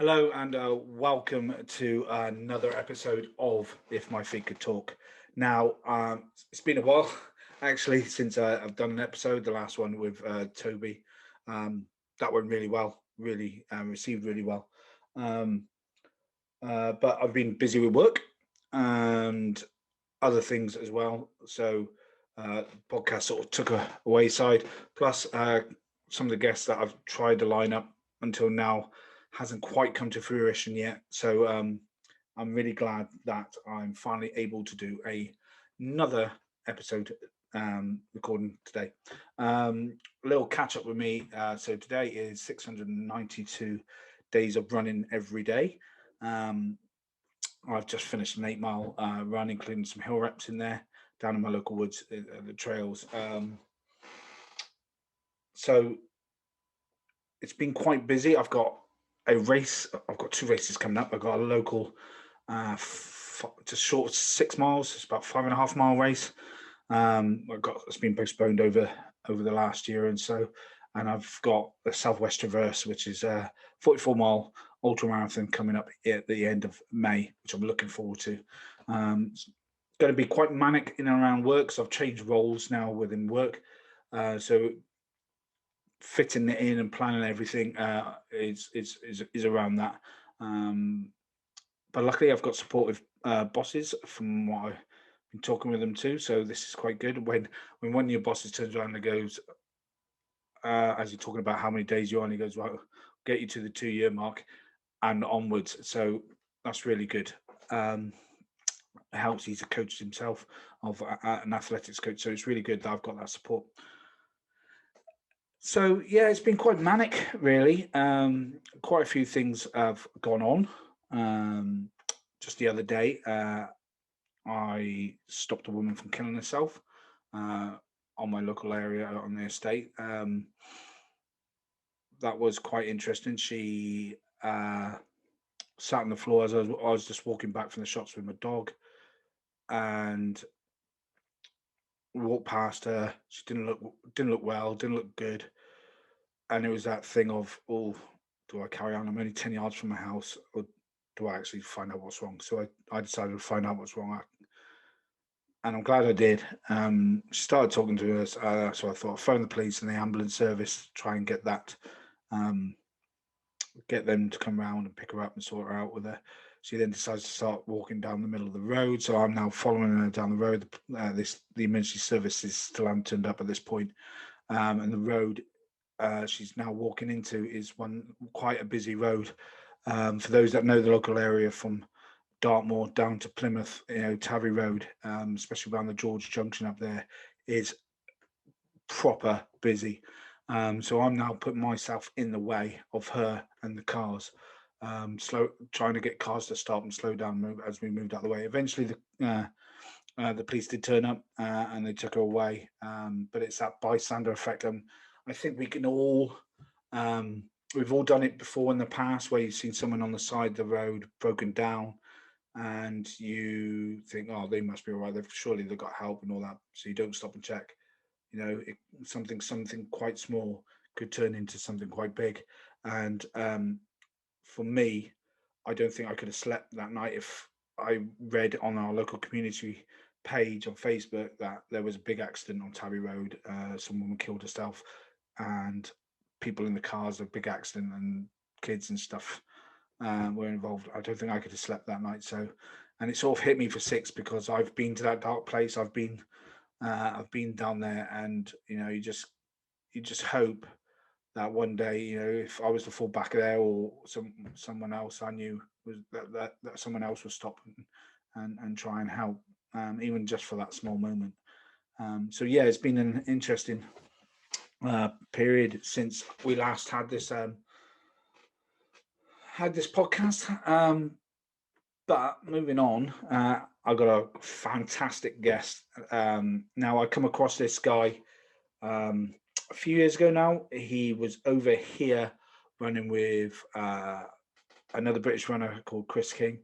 Hello and welcome to another episode of If My Feet Could Talk. Now, it's been a while actually since I've done an episode. The last one with Toby, um, that went really well, really received really well. Um, but I've been busy with work and other things as well. So, podcast sort of took a wayside. Plus, some of the guests that I've tried to line up until now hasn't quite come to fruition yet. So, I'm really glad that I'm finally able to do another episode recording today. A little catch up with me. So today is 692 days of running every day. Um, I've just finished an 8 mile run, including some hill reps in there down in my local woods, the trails. So it's been quite busy. I've got a race. I've got two races coming up. I've got a local, just short of 6 miles. It's about 5.5 mile race. It's been postponed over the last year and so, and I've got the Southwest Traverse, which is a 44 mile ultra marathon coming up at the end of May, which I'm looking forward to. It's going to be quite manic in and around work, so I've changed roles now within work. So fitting it in and planning everything is around that. Um, but luckily, I've got supportive bosses from what I've been talking with them too. So this is quite good. When one of your bosses turns around and goes, as you're talking about how many days you're on, he goes, "Well, get you to the 2 year mark and onwards." So that's really good. Um, it helps. He's a coach himself, of an athletics coach, so it's really good that I've got that support. So yeah, it's been quite manic, really. Quite a few things have gone on. Um, just the other day, I stopped a woman from killing herself uh, on my local area on the estate. That was quite interesting. She sat on the floor as I was just walking back from the shops with my dog, and walked past her. She didn't look well, didn't look good, and it was that thing of, oh, do I carry on? I'm only 10 yards from my house, or do I actually find out what's wrong? So I decided to find out what's wrong, and I'm glad I did. She started talking to us, so I thought I'd phone the police and the ambulance service, try and um, get them to come round and pick her up and sort her out with her. She then decides to start walking down the middle of the road, so I'm now following her down the road. The emergency service is still hasn't turned up at this point, and the road she's now walking into is one quite a busy road. For those that know the local area from Dartmoor down to Plymouth, Tarry Road, especially around the George Junction up there, is proper busy. So I'm now putting myself in the way of her and the cars, trying to get cars to stop and slow down as we moved out of the way. Eventually, the police did turn up and they took her away. But it's that bystander effect. I think we can all, we've all done it before in the past where you've seen someone on the side of the road broken down and you think, oh, they must be all right. Surely they've got help and all that. So you don't stop and check. Something quite small could turn into something quite big. And for me, I don't think I could have slept that night if I read on our local community page on Facebook that there was a big accident on Tabby Road. Some woman killed herself, and people in the cars, a big accident, and kids and stuff were involved. I don't think I could have slept that night. So, and it sort of hit me for six because I've been to that dark place. I've been down there, and you just hope that one day, if I was to fall back there, or someone else I knew was that someone else would stop and try and help, even just for that small moment. So yeah, it's been an interesting period since we last had this podcast. But moving on, I got a fantastic guest. Now I come across this guy um, a few years ago now. He was over here running with another British runner called Chris King,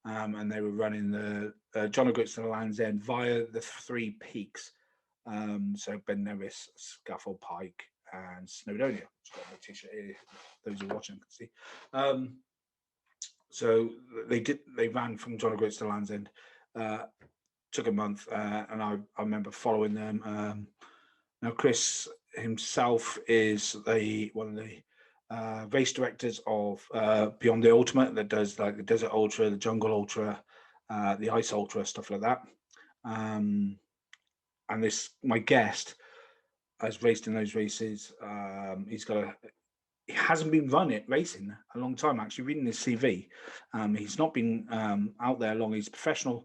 and they were running the John O'Groats to the Land's End via the Three Peaks. So Ben Nevis, Scaffold Pike, and Snowdonia. Just got my t-shirt here. Those who are watching can see. Um, So they ran from John O'Groats to Land's End. Uh, took a month, and I remember following them. Now Chris himself is one of the race directors of Beyond the Ultimate, that does like the Desert Ultra, the Jungle Ultra, the Ice Ultra, stuff like that. Um, and this my guest has raced in those races. He hasn't been racing a long time. Actually, reading his CV, he's not been out there long. He's a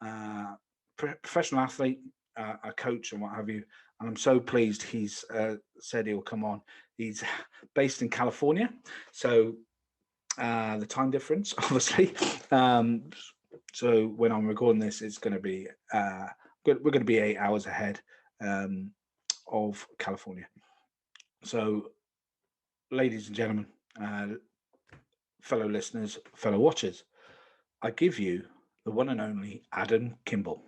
uh, professional athlete, a coach, and what have you. And I'm so pleased he's said he'll come on. He's based in California, so the time difference, obviously. Um, so when I'm recording this, it's going to be we're going to be 8 hours ahead um, of California. So, ladies and gentlemen, uh, fellow listeners, fellow watchers, I give you the one and only Adam Kimble.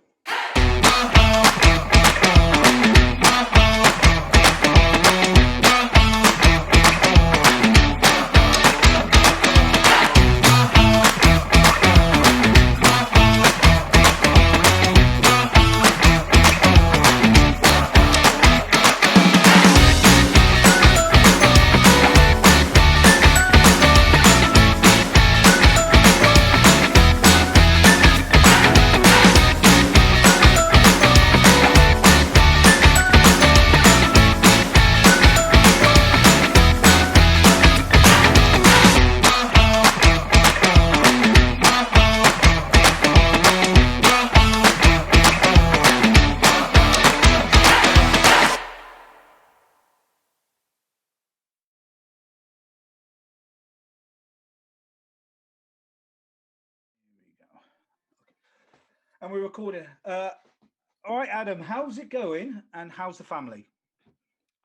And we're recording. All right, Adam, how's it going and how's the family?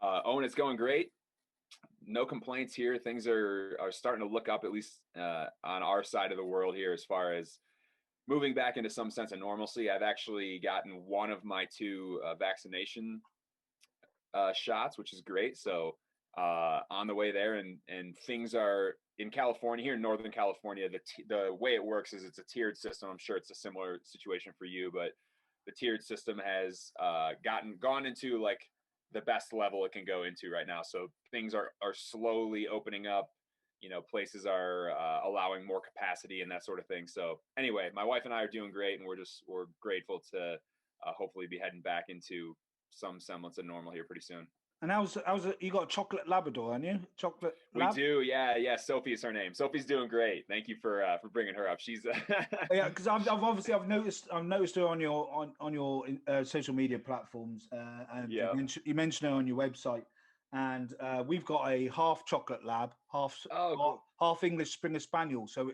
Owen, it's going great. No complaints here. Things are starting to look up, at least on our side of the world here, as far as moving back into some sense of normalcy. I've actually gotten one of my two vaccination shots, which is great. So on the way there, and things are in California, here in Northern California. The way it works is it's a tiered system. I'm sure it's a similar situation for you, but the tiered system has gone into like the best level it can go into right now. So things are slowly opening up. You know, places are allowing more capacity and that sort of thing. So anyway, my wife and I are doing great, and we're grateful to hopefully be heading back into some semblance of normal here pretty soon. And how's it? You got a chocolate Labrador, aren't you? Chocolate We Lab. do, yeah. Sophie is her name. Sophie's doing great. Thank you for bringing her up. She's Yeah, because I've noticed her on your social media platforms, and yeah. you mentioned her on your website, and we've got a half chocolate lab, Oh, half, cool. half English Springer Spaniel. So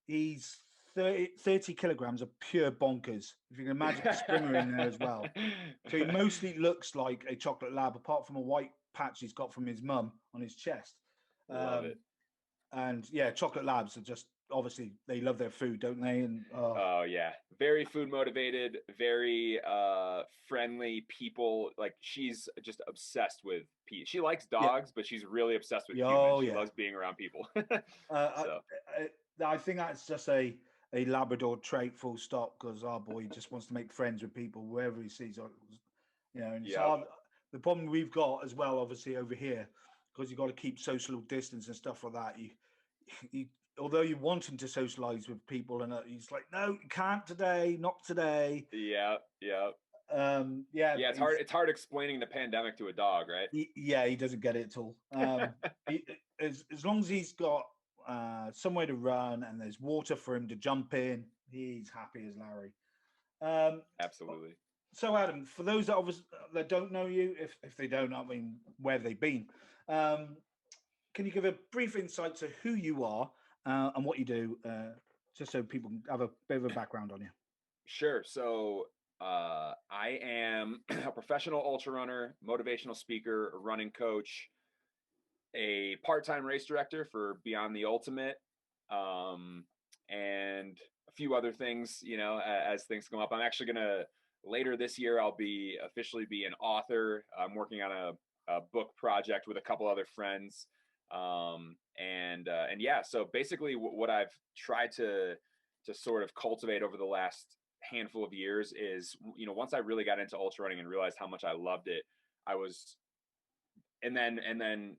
he's 30 kilograms of pure bonkers. If you can imagine a Springer in there as well. So he mostly looks like a chocolate lab, apart from a white patch he's got from his mum on his chest. Love Um, it. and yeah, chocolate labs are just obviously they love their food, don't they? And Oh yeah, very food motivated, very friendly people. Like she's just obsessed with people. She likes yeah, dogs, but she's really obsessed with yeah, humans. oh She yeah. loves being around people. Uh, So I think that's just a Labrador trait, full stop. Because our boy just wants to make friends with people wherever he sees. And it's yep, hard. The problem we've got as well, obviously over here, because you've got to keep social distance and stuff like that. You although you want him to socialize with people, and he's like, no, you can't today, not today. yeah. Yeah, Yeah, it's hard. It's hard explaining the pandemic to a dog, right? yeah, he doesn't get it at all. He, as long as he's got somewhere to run and there's water for him to jump in, he's happy as Larry. Um, Absolutely. so, Adam, for those that don't know you, if they don't, I mean, where have they been? Um, can you give a brief insight to who you are and what you do, just so people can have a bit of a background on you? Sure. So I am a professional ultra runner, motivational speaker, a running coach, a part-time race director for Beyond the Ultimate, um, and a few other things. You know, as things come up, I'm actually gonna later this year. I'll be officially be an author. I'm working on a book project with a couple other friends, and And yeah, so basically what I've tried to sort of cultivate over the last handful of years is, once I really got into ultra running and realized how much I loved it, I was, and then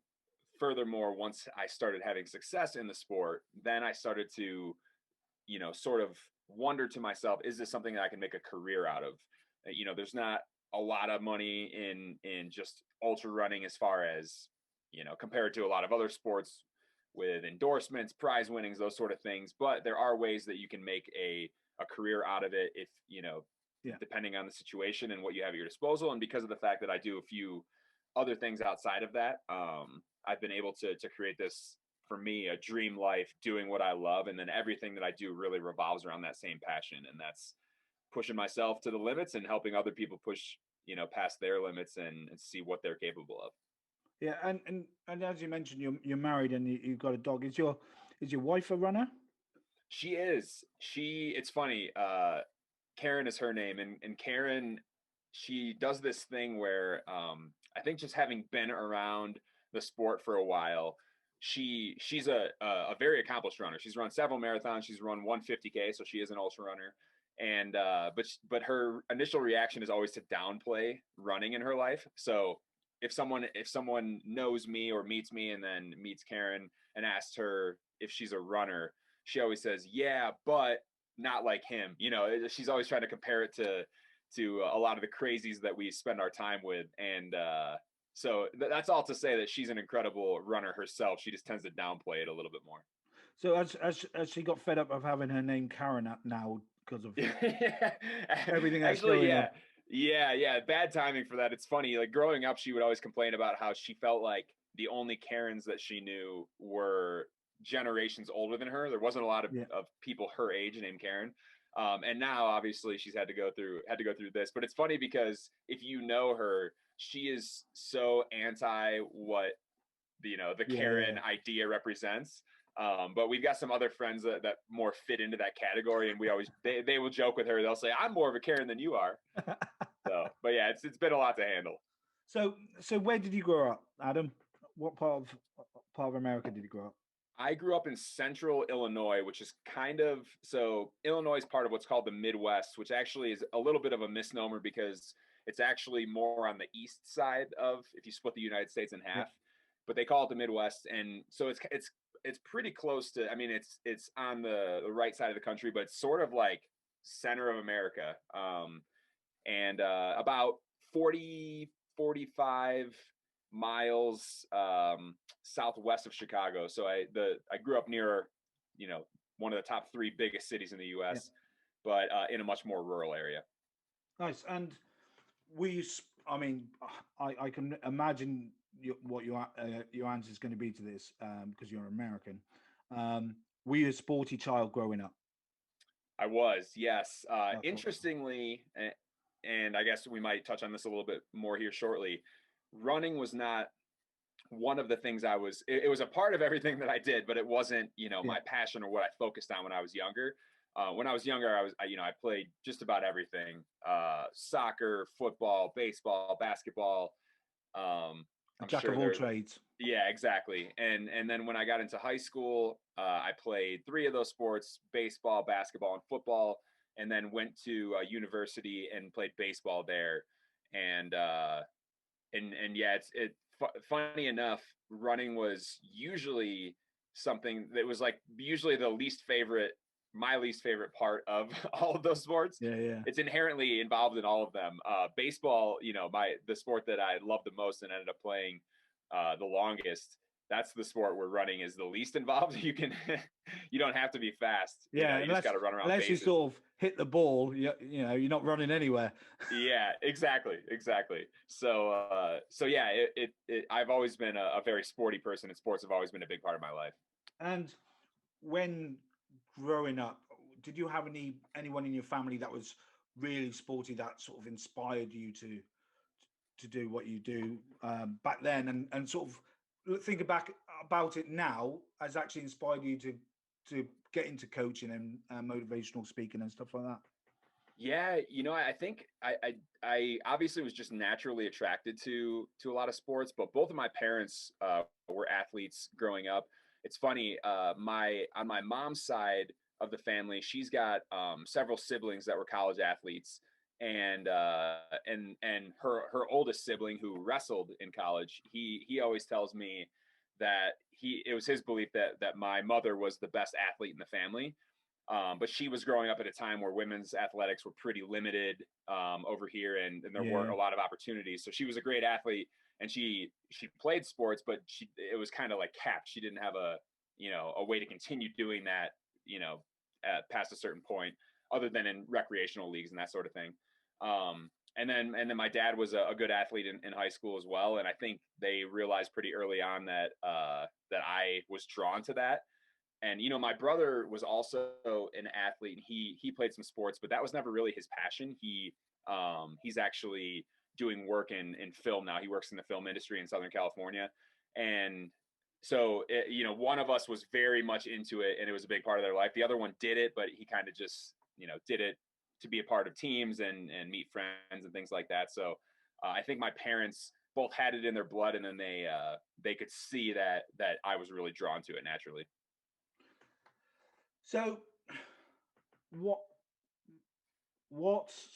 furthermore, once I started having success in the sport, then I started to, sort of wonder to myself, is this something that I can make a career out of? There's not a lot of money in just ultra running as far as, compared to a lot of other sports with endorsements, prize winnings, those sort of things. But there are ways that you can make a career out of it if, Yeah. depending on the situation and what you have at your disposal. And because of the fact that I do a few other things outside of that, I've been able to create this, for me, a dream life doing what I love. And then everything that I do really revolves around that same passion. And that's pushing myself to the limits and helping other people push, past their limits and see what they're capable of. Yeah, and as you mentioned, you're married and you've got a dog. Is your wife a runner? She is. It's funny. Karen is her name, and Karen, she does this thing where, I think just having been around the sport for a while, she's a very accomplished runner. She's run several marathons. She's run 150K, so she is an ultra runner. And but her initial reaction is always to downplay running in her life. So if someone knows me or meets me and then meets Karen and asks her if she's a runner, she always says, "Yeah, but not like him." She's always trying to compare it to a lot of the crazies that we spend our time with. And so that's all to say that she's an incredible runner herself. She just tends to downplay it a little bit more. So as she got fed up of having her name Karen up now because of everything that's Actually, going on. yeah. Bad timing for that. It's funny. Like growing up, she would always complain about how she felt like the only Karens that she knew were generations older than her. There wasn't a lot Yeah. of people her age named Karen. And now obviously she's had to go through this. But it's funny because if you know her, she is so anti what the Karen idea represents. But we've got some other friends that more fit into that category, and we always they will joke with her. They'll say, "I'm more of a Karen than you are." So, but yeah, it's been a lot to handle. So where did you grow up, Adam? What part of America did you grow up? I grew up in central Illinois, which is so Illinois is part of what's called the Midwest, which actually is a little bit of a misnomer because it's actually more on the east side of, if you split the United States in half. Yeah. But they call it the Midwest, and so it's pretty close to. I mean, it's on the right side of the country, but it's sort of like center of America, and about 40-45 miles southwest of Chicago. So I grew up near, one of the top three biggest cities in the U.S., but in a much more rural area. Nice. And I mean, I can imagine what your answer is going to be to this because you're American. Were you a sporty child growing up? I was, yes. That's awesome. Interestingly, and I guess we might touch on this a little bit more here shortly, running was not one of the things it was a part of everything that I did, but it wasn't, my passion or what I focused on when I was younger. When I was younger, I played just about everything, soccer, football, baseball, basketball. I'm Jack sure of all trades. Yeah, exactly. And then when I got into high school, I played three of those sports: baseball, basketball, and football. And then went to university and played baseball there. And yeah, funny enough, running was usually something that was like usually my least favorite part of all of those sports. Yeah. It's inherently involved in all of them. Baseball, the sport that I loved the most and ended up playing the longest. That's the sport where running is the least involved. You don't have to be fast. You just got to run around. Unless you sort of hit the ball, you're not running anywhere. Yeah, exactly. So yeah, I've always been a very sporty person, and sports have always been a big part of my life. And when growing up, did you have anyone in your family that was really sporty that sort of inspired you to do what you do back then, and sort of thinking back about it now, has actually inspired you to get into coaching and motivational speaking and stuff like that? Yeah, I think I obviously was just naturally attracted to a lot of sports, but both of my parents were athletes growing up. it's funny. On my mom's side of the family, she's got several siblings that were college athletes, and her oldest sibling who wrestled in college, he always tells me that it was his belief that my mother was the best athlete in the family. But she was growing up at a time where women's athletics were pretty limited over here, and there weren't a lot of opportunities. So she was a great athlete, and she played sports, but it was kind of like capped. She didn't have a way to continue doing that, past a certain point, other than in recreational leagues and that sort of thing. And then my dad was a good athlete in high school as well, and I think they realized pretty early on that that I was drawn to that. And my brother was also an athlete, and he played some sports, but that was never really his passion. He's actually doing work in film now. He works in the film industry in Southern California, and so one of us was very much into it, and it was a big part of their life. The other one did it, but he kind of just did it to be a part of teams and meet friends and things like that. So I think my parents both had it in their blood, and then they could see that I was really drawn to it naturally. So, what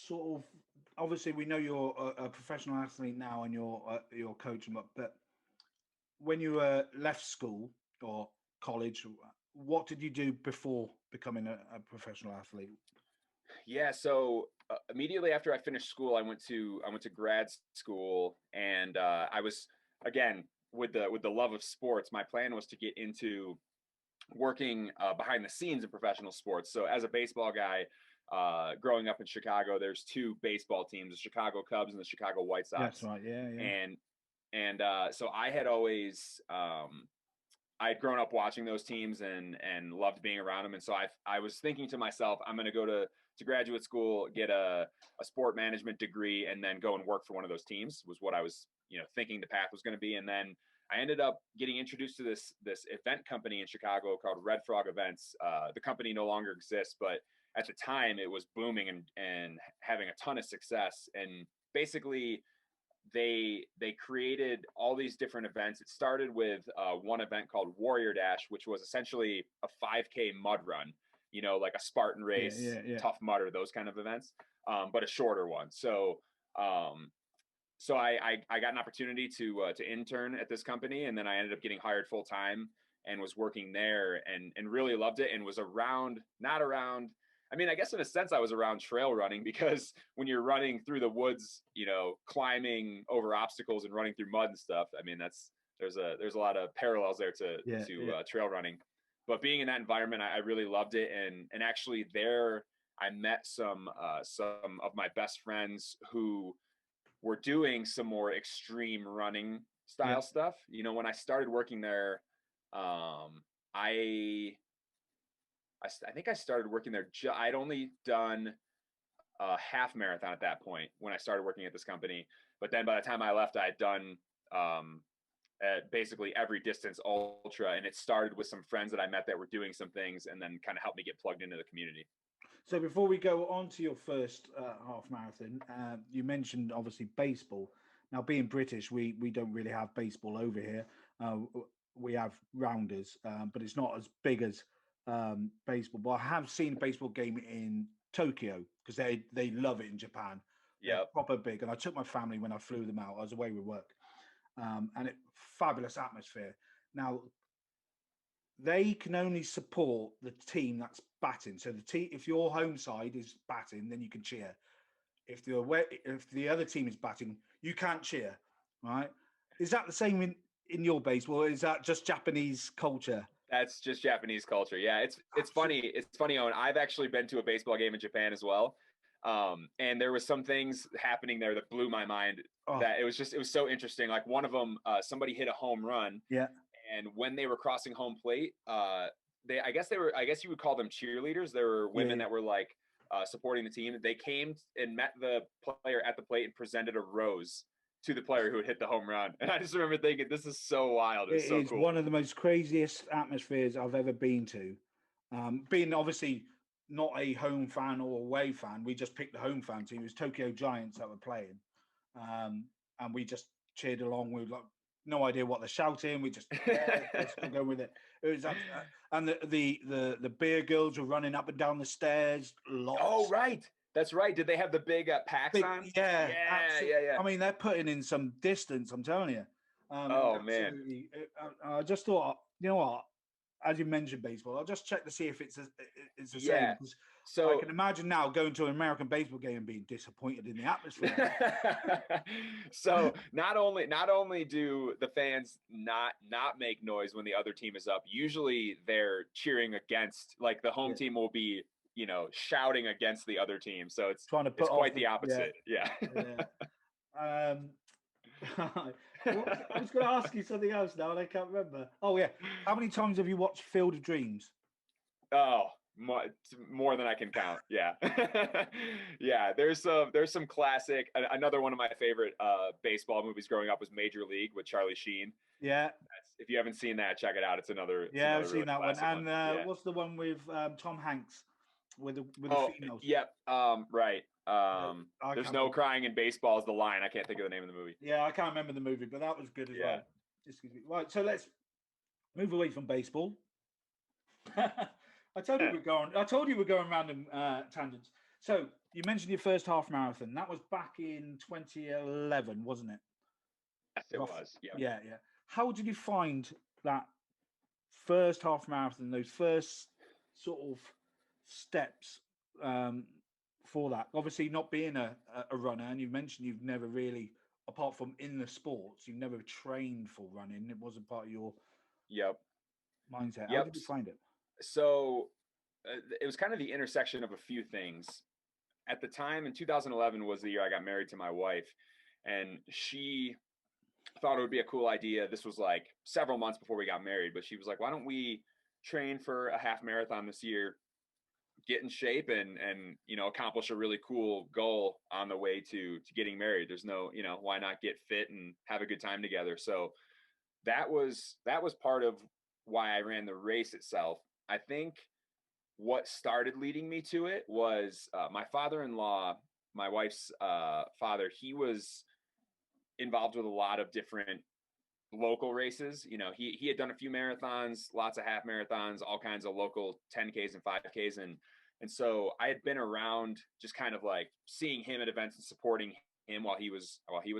sort of, obviously we know you're a professional athlete now and you're coaching, but when you left school or college, what did you do before becoming a professional athlete? Yeah, so immediately after I finished school, I went to grad school, and I was, again, with the love of sports. My plan was to get into working behind the scenes in professional sports. So as a baseball guy, growing up in Chicago, there's two baseball teams: the Chicago Cubs and the Chicago White Sox. That's right. Yeah, yeah. And so I had always I had grown up watching those teams and loved being around them. And so I was thinking to myself, I'm going to go to graduate school, get a sport management degree, and then go and work for one of those teams, was what I was, thinking the path was going to be. And then I ended up getting introduced to this event company in Chicago called Red Frog Events. The company no longer exists, but at the time it was booming and having a ton of success. And basically they created all these different events. It started with one event called Warrior Dash, which was essentially a 5K mud run, like a Spartan race, Yeah. Tough Mudder, those kind of events, but a shorter one. So I got an opportunity to intern at this company, and then I ended up getting hired full time and was working there, and really loved it, and was not around. I mean, I guess in a sense I was around trail running, because when you're running through the woods, climbing over obstacles and running through mud and stuff, I mean, there's a lot of parallels there to trail running. But being in that environment, I really loved it, and actually there I met some of my best friends who were doing some more extreme running style stuff. When I started working there, I think I started working there. I'd only done a half marathon at that point when I started working at this company. But then by the time I left, I had done at basically every distance ultra. And it started with some friends that I met that were doing some things, and then kind of helped me get plugged into the community. So before we go on to your first half marathon, you mentioned obviously baseball. Now, being British, we don't really have baseball over here. We have rounders, but it's not as big as baseball. But I have seen a baseball game in Tokyo, because they love it in Japan. Yeah, proper big. And I took my family when I flew them out. I was away with work, and fabulous atmosphere. Now, they can only support the team that's batting. So if your home side is batting, then you can cheer. If the other team is batting, you can't cheer. Right? Is that the same in your baseball? Or is that just Japanese culture? That's just Japanese culture. Yeah, it's funny. It's funny, Owen. I've actually been to a baseball game in Japan as well, and there was some things happening there that blew my mind. That it was so interesting. Like one of them, somebody hit a home run. Yeah. And when they were crossing home plate, I guess you would call them cheerleaders. There were women that were like supporting the team. They came and met the player at the plate and presented a rose to the player who had hit the home run. And I just remember thinking, this is so wild. It's so cool. One of the most craziest atmospheres I've ever been to. Being obviously not a home fan or away fan, we just picked the home fan team. It was Tokyo Giants that were playing. And we just cheered along with, like, no idea what they're shouting. We just let's go with it. It was and the beer girls were running up and down the stairs. Lots. Oh, right. That's right. Did they have the big packs Big, on? yeah, Yeah. I mean, they're putting in some distance. I'm telling you. Oh man. Absolutely. I just thought, you know what? As you mentioned baseball, I'll just check to see if it's the same. Yeah. 'Cause I So can imagine now going to an American baseball game and being disappointed in the atmosphere. so not only do the fans not make noise when the other team is up, usually they're cheering against, like the home team will be, shouting against the other team. So it's Trying to put it's off quite the opposite. Yeah. I was going to ask you something else now, and I can't remember. Oh yeah, how many times have you watched Field of Dreams? Oh, more than I can count. Yeah. Yeah, there's some classic. Another one of my favorite baseball movies growing up was Major League with Charlie Sheen. Yeah. If you haven't seen that, check it out. It's another I've really seen that one. And Yeah. what's the one with Tom Hanks with the females? Yep. Right. There's no crying in baseball is the line. I can't think of the name of the movie. Yeah, I can't remember the movie, but that was good as well. Excuse me. Right, so let's move away from baseball. I told you we're going random tangents. So you mentioned your first half marathon. That was back in 2011, wasn't it? Yes, it was. Yeah. Yeah. How did you find that first half marathon? Those first sort of steps for that. Obviously, not being a runner, and you mentioned you've never really, apart from in the sports, you've never trained for running. It wasn't part of your mindset. How did you find it? So it was kind of the intersection of a few things. At the time in 2011 was the year I got married to my wife, and she thought it would be a cool idea. This was like several months before we got married, but she was like, why don't we train for a half marathon this year, get in shape and accomplish a really cool goal on the way to getting married. There's no, why not get fit and have a good time together? So that was part of why I ran the race itself. I think what started leading me to it was my father-in-law, my wife's father. He was involved with a lot of different local races. He had done a few marathons, lots of half marathons, all kinds of local 10Ks and 5Ks. And so I had been around just kind of like seeing him at events and supporting him while he was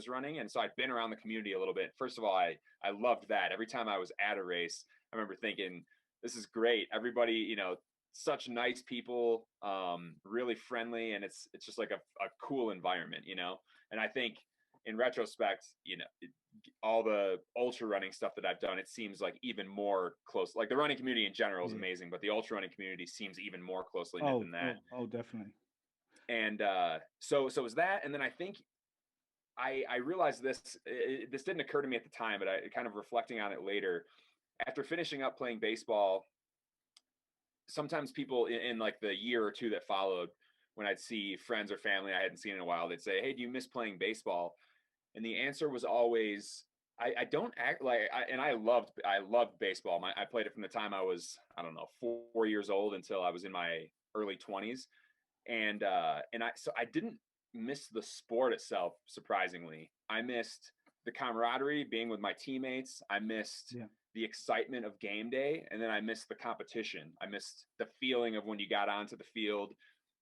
running. And so I'd been around the community a little bit. First of all, I loved that. Every time I was at a race, I remember thinking, this is great. Everybody, such nice people, really friendly. And it's just like a cool environment, and I think in retrospect, all the ultra running stuff that I've done, it seems like even more close. Like the running community in general is amazing, but the ultra running community seems even more closely knit than that. Oh, definitely. And so it was that. And then I think I realized this didn't occur to me at the time, but I kind of reflecting on it later, after finishing up playing baseball, sometimes people in like the year or two that followed, when I'd see friends or family I hadn't seen in a while, they'd say, hey, do you miss playing baseball? And the answer was always, I don't act like, I loved baseball. I played it from the time I was, 4 years old until I was in my early 20s. So I didn't miss the sport itself. Surprisingly, I missed the camaraderie, being with my teammates. I missed the excitement of game day. And then I missed the competition. I missed the feeling of when you got onto the field,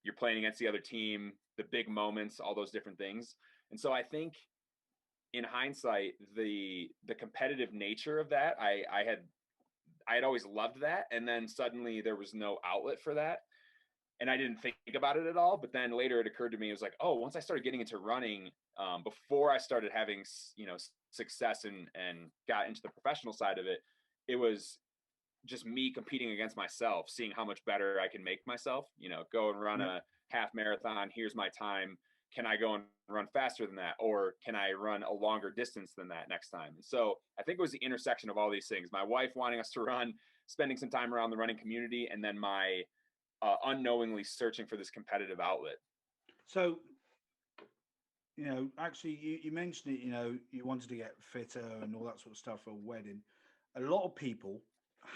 you're playing against the other team, the big moments, all those different things. And so I think in hindsight, the competitive nature of that, I had always loved that. And then suddenly there was no outlet for that. And I didn't think about it at all. But then later it occurred to me, it was like, oh, once I started getting into running, before I started having, success and got into the professional side of it, it was just me competing against myself, seeing how much better I can make myself, go and run a half marathon. Here's my time. Can I go and run faster than that? Or can I run a longer distance than that next time? And so I think it was the intersection of all these things. My wife wanting us to run, spending some time around the running community, and then my unknowingly searching for this competitive outlet. So, actually you mentioned it, you wanted to get fitter and all that sort of stuff for a wedding. A lot of people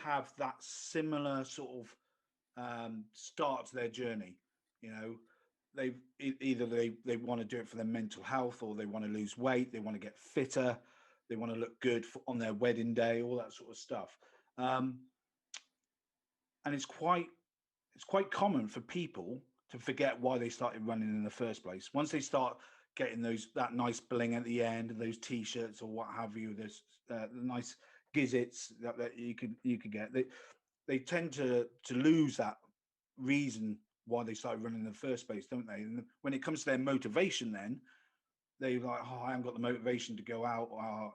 have that similar sort of start to their journey. They want to do it for their mental health, or they want to lose weight, they want to get fitter. They want to look good on their wedding day, all that sort of stuff. Um, and it's quite common for people to forget why they started running in the first place. Once they start getting that nice bling at the end, and those t-shirts or what have you, there's the nice gizzits that you could get. They tend to lose that reason why they started running in the first place, don't they? And when it comes to their motivation, then they're like, oh, I haven't got the motivation to go out, or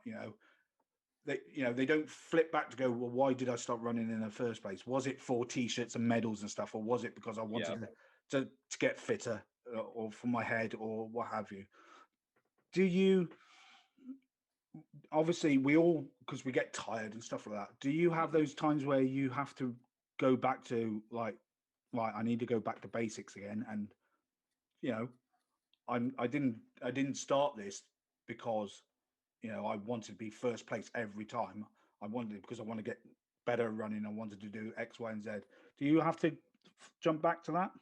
they don't flip back to go, well, why did I start running in the first place? Was it for t-shirts and medals and stuff, or was it because I wanted to get fitter, or for my head, or what have you? Do you, obviously we all, because we get tired and stuff like that, do you have those times where you have to go back to like, right, I need to go back to basics again, and you know I didn't start this because I wanted to be first place every time. I wanted it because I want to get better running. I wanted to do X, Y, and Z. Do you have to jump back to that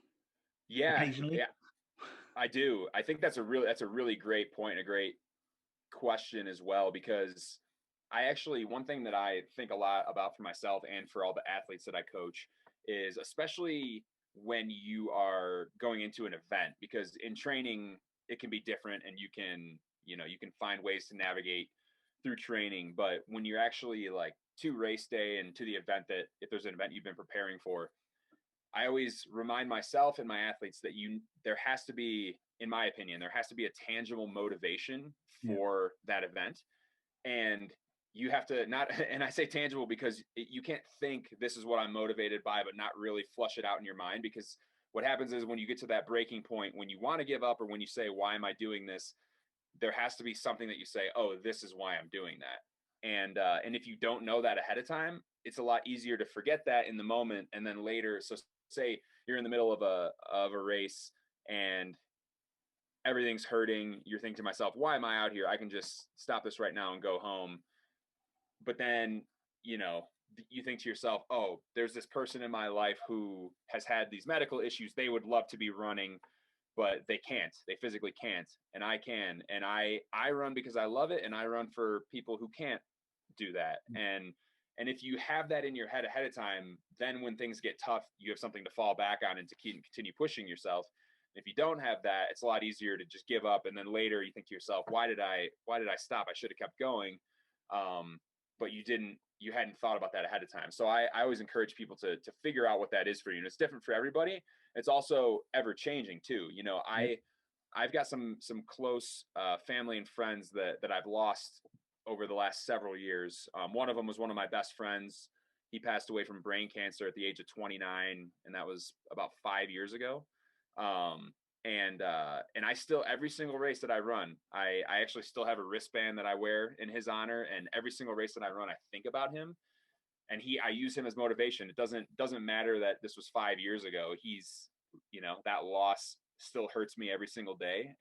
Yeah, occasionally? yeah, I do. I think that's a really great point, a great question as well, because I actually, one thing that I think a lot about for myself and for all the athletes that I coach is, especially when you are going into an event, because in training it can be different, and you can find ways to navigate through training. But when you're actually like to race day and to the event, that if there's an event you've been preparing for, I always remind myself and my athletes that there has to be, in my opinion, there has to be a tangible motivation Yeah, for that event. And you have to not, and I say tangible because you can't think this is what I'm motivated by, but not really flush it out in your mind. Because what happens is when you get to that breaking point, when you want to give up, or when you say, why am I doing this? There has to be something that you say, oh, this is why I'm doing that. And if you don't know that ahead of time, it's a lot easier to forget that in the moment. And then later, so say you're in the middle of a race and everything's hurting, you're thinking to myself, why am I out here? I can just stop this right now and go home. But then, you know, you think to yourself, oh, there's this person in my life who has had these medical issues. They would love to be running, but they can't. They physically can't, and I can. And I run because I love it, and I run for people who can't do that. And if you have that in your head ahead of time, then when things get tough, you have something to fall back on and to continue pushing yourself. If you don't have that, it's a lot easier to just give up, and then later you think to yourself, why did I stop? I should have kept going. But you hadn't thought about that ahead of time. So I always encourage people to figure out what that is for you. And it's different for everybody. It's also ever changing too. yeah, I've got some close family and friends that I've lost over the last several years. One of them was one of my best friends. He passed away from brain cancer at the age of 29, and that was about 5 years ago. And I still, every single race that I run, I actually still have a wristband that I wear in his honor. And every single race that I run, I think about him, and I use him as motivation. It doesn't matter that this was 5 years ago. That loss still hurts me every single day.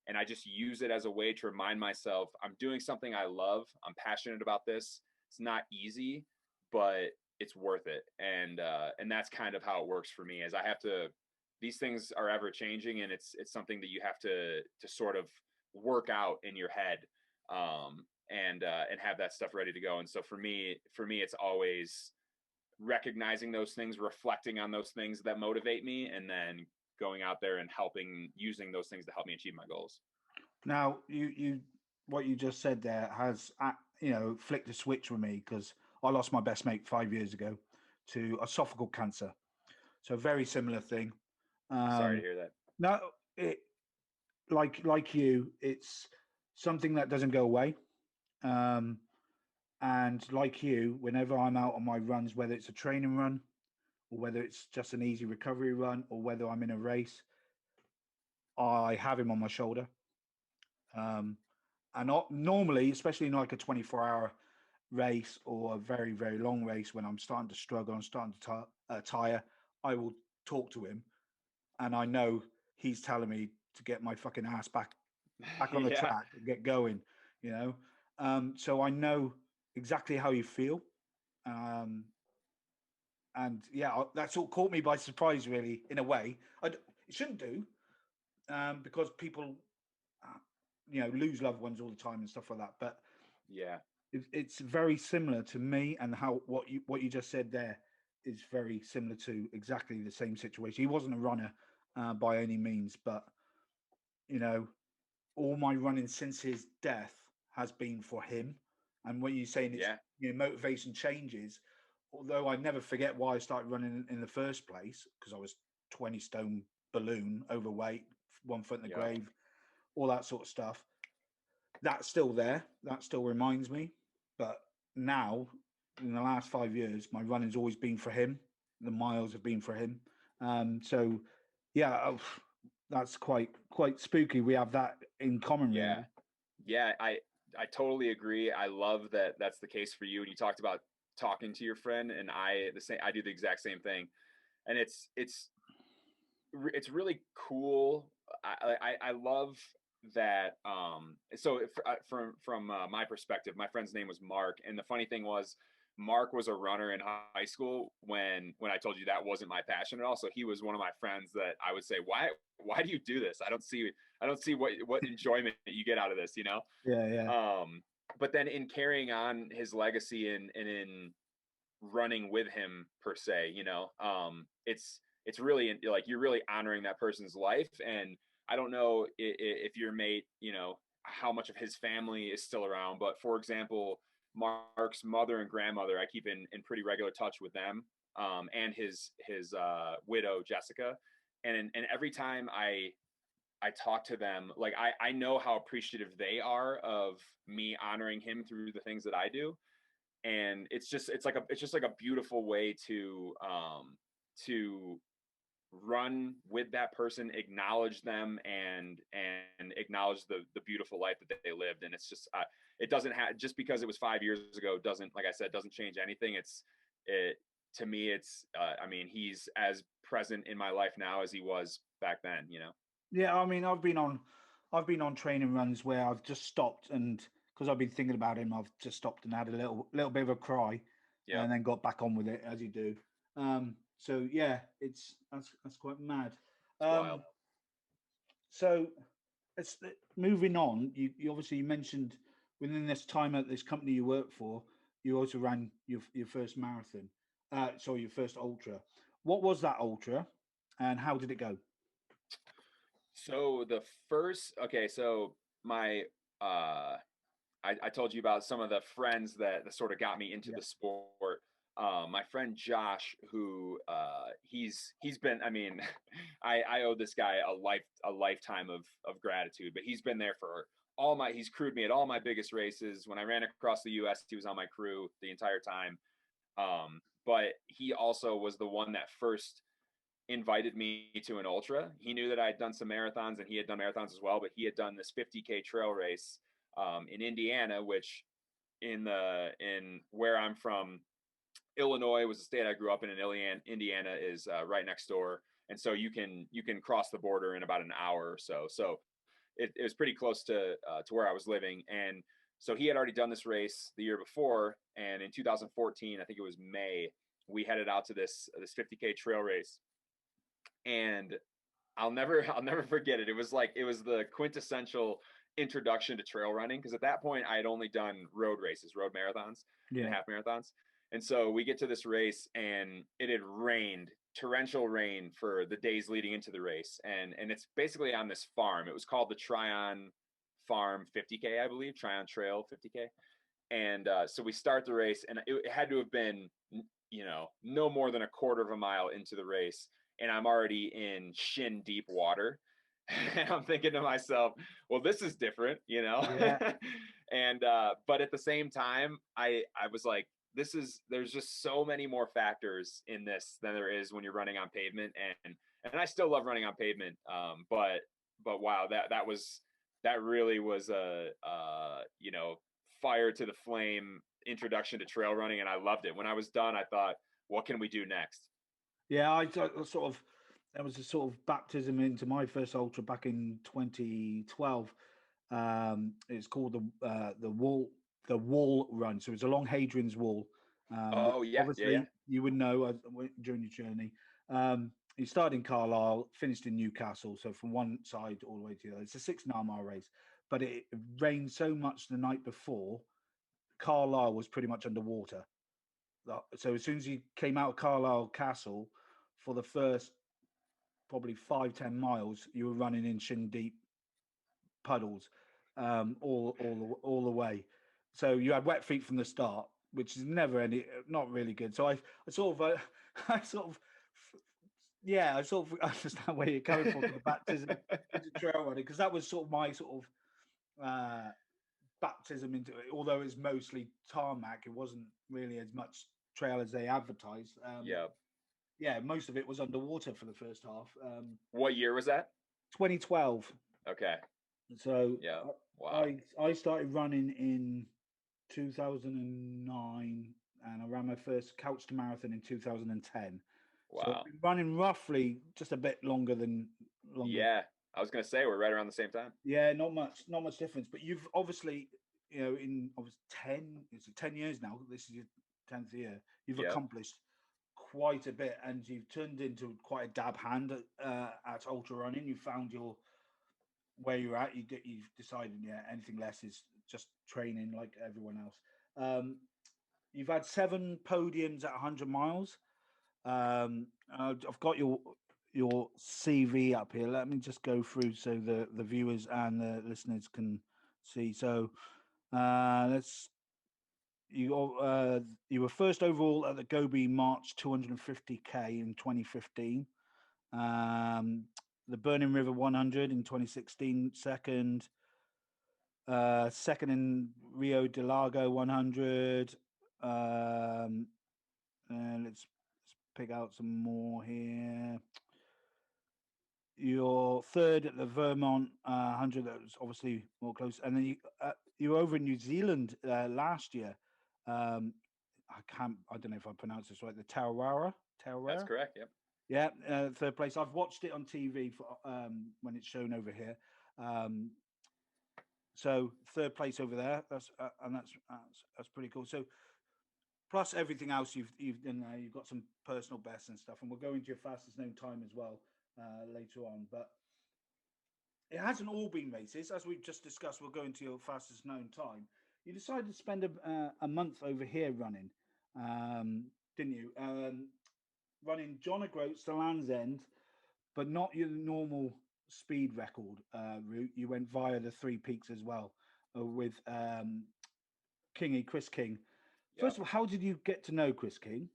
And I just use it as a way to remind myself I'm doing something I love. I'm passionate about this. It's not easy, but it's worth it. And that's kind of how it works for me, is I have to, these things are ever changing, and it's something that you have to sort of work out in your head, and have that stuff ready to go. And so for me, it's always recognizing those things, reflecting on those things that motivate me, and then going out there and using those things to help me achieve my goals. now you what you just said there has flicked a switch with me, because I lost my best mate 5 years ago to esophageal cancer. So very similar thing. Sorry to um hear that. no, it, like you, it's something that doesn't go away. um and like you, whenever I'm out on my runs, whether it's a training run, or whether it's just an easy recovery run, or whether I'm in a race, I have him on my shoulder. Um, and not normally, especially in like a 24-hour race or a very, very long race, when I'm starting to struggle, I'm starting to tire, I will talk to him, and I know he's telling me to get my fucking ass back on the Yeah. track and get going. You know, so I know exactly how you feel. Um, and yeah, that's all caught me by surprise, really, in a way. It shouldn't do, because people, lose loved ones all the time and stuff like that. But Yeah. It's very similar to me, and how what you just said there is very similar to exactly the same situation. He wasn't a runner by any means, but you know, all my running since his death has been for him. And when you're saying it's, Yeah. motivation changes, although I never forget why I started running in the first place, because I was 20 stone balloon, overweight, 1 foot in the Yep. grave, all that sort of stuff. That's still there. That still reminds me. But now, in the last 5 years, my running's always been for him. The miles have been for him. So, yeah, that's quite spooky. We have that in common, Yeah. really. Yeah, I totally agree. I love that that's the case for you. And you talked about talking to your friend, and I do the exact same thing. And it's really cool. I love that. So from my perspective, my friend's name was Mark, and the funny thing was, Mark was a runner in high school when I told you that wasn't my passion at all. So he was one of my friends that I would say, why do you do this? I don't see what enjoyment you get out of this, you know. Yeah, yeah. But then in carrying on his legacy and in running with him per se, it's really like you're really honoring that person's life. And I don't know if your mate, how much of his family is still around, but for example, Mark's mother and grandmother, I keep in pretty regular touch with them, and his widow Jessica, and every time I talk to them, like I know how appreciative they are of me honoring him through the things that I do. And it's just like a beautiful way to run with that person, acknowledge them, and acknowledge the beautiful life that they lived. And it's just it doesn't have, just because it was 5 years ago, doesn't, like I said, doesn't change anything. It to me, it's I mean, he's as present in my life now as he was back then. Yeah, I mean, I've been on training runs where I've just stopped, and because I've been thinking about him, I've just stopped and had a little bit of a cry, Yep. and then got back on with it as you do. So yeah, that's quite mad. It's wild. Um, so it's moving on. You obviously you mentioned within this time at this company you work for, you also ran your first marathon. Sorry, your first ultra. What was that ultra, and how did it go? So the first, okay, so my uh I told you about some of the friends that sort of got me into Yeah. the sport. My friend Josh, who he's been, I mean, I owe this guy a lifetime of gratitude, but he's been there for he's crewed me at all my biggest races. When I ran across the US, he was on my crew the entire time. But he also was the one that first invited me to an ultra. He knew that I had done some marathons and he had done marathons as well, but he had done this 50K trail race in Indiana, which in where I'm from, Illinois was the state I grew up in, and Indiana is right next door, and so you can cross the border in about an hour or so. So it was pretty close to where I was living, and so he had already done this race the year before, and in 2014, I think it was May, we headed out to this 50K trail race, and I'll never forget it. It was the quintessential introduction to trail running, because at that point I had only done road races, road marathons and Yeah. half marathons. And so we get to this race and it had rained, torrential rain for the days leading into the race. And it's basically on this farm. It was called the Tryon Farm 50K, I believe, Tryon Trail 50K. And so we start the race, and it had to have been, no more than a quarter of a mile into the race, and I'm already in shin deep water. And I'm thinking to myself, well, this is different, Yeah. and but at the same time, I was like, there's just so many more factors in this than there is when you're running on pavement, and I still love running on pavement, but wow, that really was a fire to the flame introduction to trail running, and I loved it. When I was done, I thought, what can we do next? Yeah, I sort of that was a sort of baptism into my first ultra back in 2012. It's called the wall run. So it's along Hadrian's Wall. Which Oh yeah, yeah, yeah. obviously you would know during your journey. You started in Carlisle, finished in Newcastle. So from one side all the way to the other. It's a 6.5 mile race, but it rained so much the night before Carlisle was pretty much underwater. So as soon as you came out of Carlisle Castle, for the first probably 5-10 miles, you were running in shin deep puddles, all the way. So you had wet feet from the start, which is never any not really good. So I sort of I sort of yeah, I sort of understand where you're coming from with the baptism into trail running, because that was sort of my sort of baptism into it. Although it's mostly tarmac, it wasn't really as much trail as they advertised. Yeah. Yeah, most of it was underwater for the first half. What year was that? 2012. Okay. So Yeah. Wow. I started running in 2009, and I ran my first couch to marathon in 2010. So I've Wow. been running roughly just a bit longer than longer. Yeah. I was gonna say we're right around the same time. Yeah, not much difference. But you've obviously, in obviously 10 years now. This is your 10th year. You've Yeah. accomplished quite a bit, and you've turned into quite a dab hand at ultra running. You found your where you're at. You've decided, yeah, anything less is just training like everyone else. You've had 7 podiums at 100 miles. I've got your CV up here. Let me just go through so the viewers and the listeners can see. So let's you were first overall at the Gobi March 250K in 2015. Um, the Burning River 100 in 2016, second. Second in Rio de Lago 100. And let's pick out some more here. You're third at the Vermont 100. That was obviously more close. And then you were over in New Zealand last year. I don't know if I pronounced this right. The Tarawara. That's Tarawara. correct. Yep. Yeah, third place. I've watched it on TV for when it's shown over here. So third place over there. That's pretty cool. So plus everything else you've done there, you've got some personal bests and stuff, and we'll go into your fastest known time as well later on. But it hasn't all been races, as we've just discussed. We'll go into your fastest known time. You decided to spend a month over here running, didn't you? Running John O'Groats to Land's End, but not your normal speed record route. You went via the Three Peaks as well with Chris King. Yep. First of all, how did you get to know Chris King?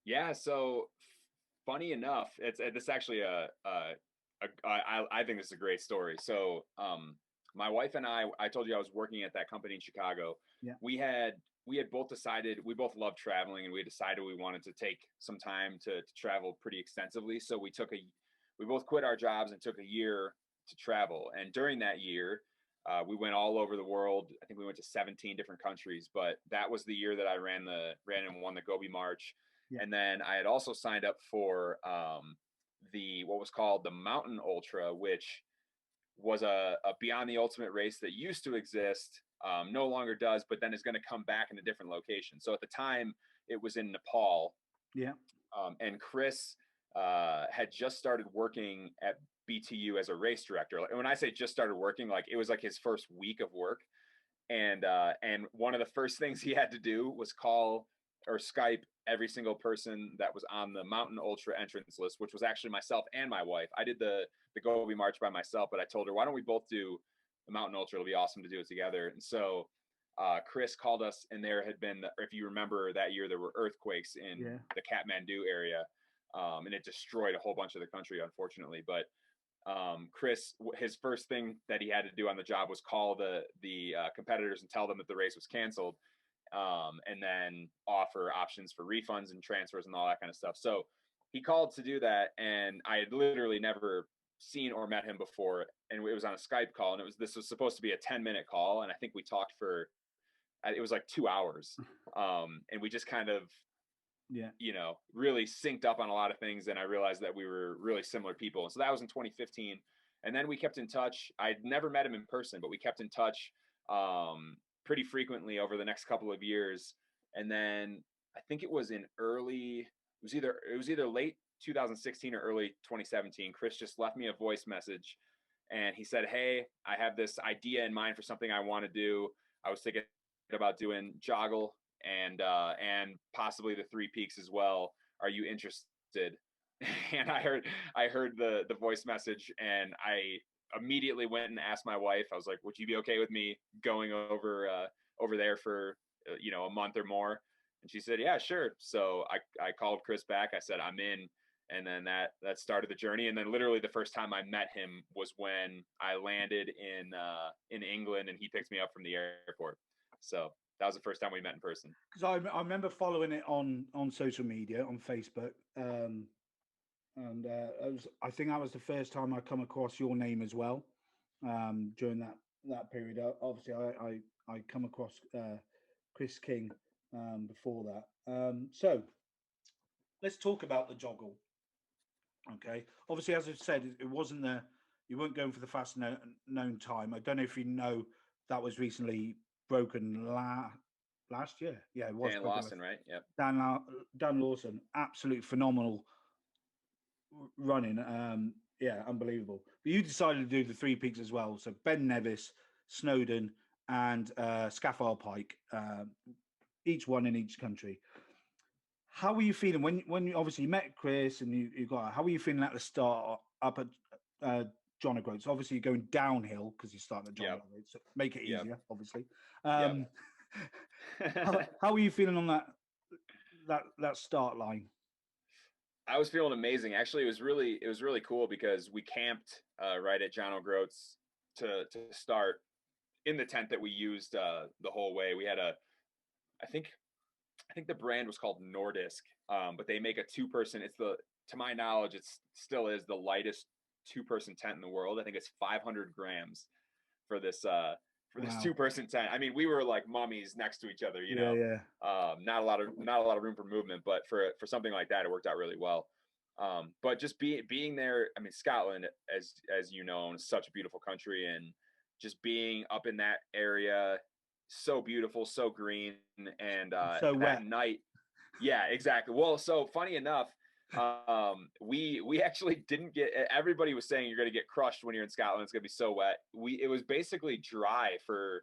Yeah. So funny enough, it's actually I think this is a great story. So my wife and I told you I was working at that company in Chicago. Yeah. We had both decided, we both love traveling, and we decided we wanted to take some time to travel pretty extensively. So we both quit our jobs and took a year to travel. And during that year, we went all over the world. I think we went to 17 different countries, but that was the year that I ran and won the Gobi March. Yeah. And then I had also signed up for what was called the Mountain Ultra, which was a Beyond the Ultimate race that used to exist, no longer does, but then is going to come back in a different location. So at the time, it was in Nepal. Yeah. And Chris had just started working at BTU as a race director. And when I say just started working, like it was like his first week of work. And one of the first things he had to do was call or Skype every single person that was on the Mountain Ultra entrance list, which was actually myself and my wife. I did the Gobi March by myself, but I told her, why don't we both do the Mountain Ultra? It'll be awesome to do it together. And so Chris called us, and there had been, if you remember that year, there were earthquakes in the Kathmandu area, and it destroyed a whole bunch of the country, unfortunately. But Chris, his first thing that he had to do on the job was call the competitors and tell them that the race was canceled, and then offer options for refunds and transfers and all that kind of stuff. So he called to do that, and I had literally never seen or met him before, and it was on a Skype call, and this was supposed to be a 10-minute call, and I think we talked for it was like 2 hours, and we just kind of really synced up on a lot of things, and I realized that we were really similar people. And so that was in 2015, and then we kept in touch. I'd never met him in person, but we kept in touch pretty frequently over the next couple of years. And then I think it was either late 2016 or early 2017. Chris just left me a voice message, and he said, "Hey, I have this idea in mind for something I want to do. I was thinking about doing joggle and possibly the Three Peaks as well. Are you interested? And I heard the voice message, and I immediately went and asked my wife. I was like, "Would you be okay with me going over there for a month or more?" And she said, "Yeah, sure." So I called Chris back. I said, "I'm in." And then that started the journey. And then literally the first time I met him was when I landed in England, and he picked me up from the airport. So that was the first time we met in person. Because I remember following it on social media on Facebook, and I think that was the first time I come across your name as well. During that period, obviously I come across Chris King before that. So let's talk about the joggle. Okay, obviously, as I've said, it wasn't you weren't going for the fast known time. I don't know if you know that was recently broken last year. Yeah, it was Dan broken. Lawson, right? Yep. Dan Lawson, absolute phenomenal running. Yeah, unbelievable. But you decided to do the Three Peaks as well. So Ben Nevis, Snowdon, and Scaffold Pike, each one in each country. How were you feeling when you obviously met Chris and you got? How were you feeling at the start up at John O'Groats? Obviously, you're going downhill because you're starting at John Yep. O'Groats, so make it Yep. easier, obviously. Yep. How were you feeling on that start line? I was feeling amazing. Actually, it was really cool because we camped right at John O'Groats to start in the tent that we used the whole way. We had I think the brand was called Nordisk, but they make a two-person. To my knowledge, it still is the lightest two-person tent in the world. I think it's 500 grams for this Wow. two-person tent. I mean, we were like mummies next to each other, Yeah. not a lot of room for movement, but for something like that, it worked out really well. But just being there, I mean, Scotland, as you know, is such a beautiful country, and just being up in that area, so beautiful, so green, and So that wet. night, yeah, exactly. Well, so funny enough, we actually didn't get. Everybody was saying you're going to get crushed when you're in Scotland. It's going to be so wet. It was basically dry for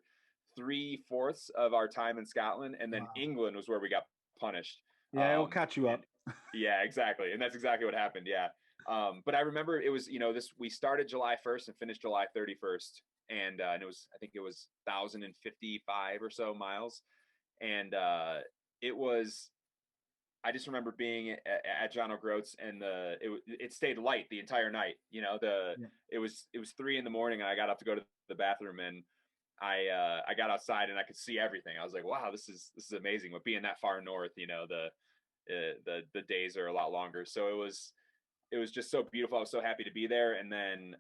3/4 of our time in Scotland, and then Wow. England was where we got punished. Yeah, it'll catch you up. Yeah, exactly, and that's exactly what happened. Yeah, but I remember it was we started July 1st and finished July 31st, and it was, I think it was 1,055 or so miles, and it was. I just remember being at John O'Groats, and it stayed light the entire night. Yeah. It was 3 in the morning, and I got up to go to the bathroom, and I got outside and I could see everything. I was like, wow, this is amazing. But being that far north, the days are a lot longer. So it was just so beautiful. I was so happy to be there. And then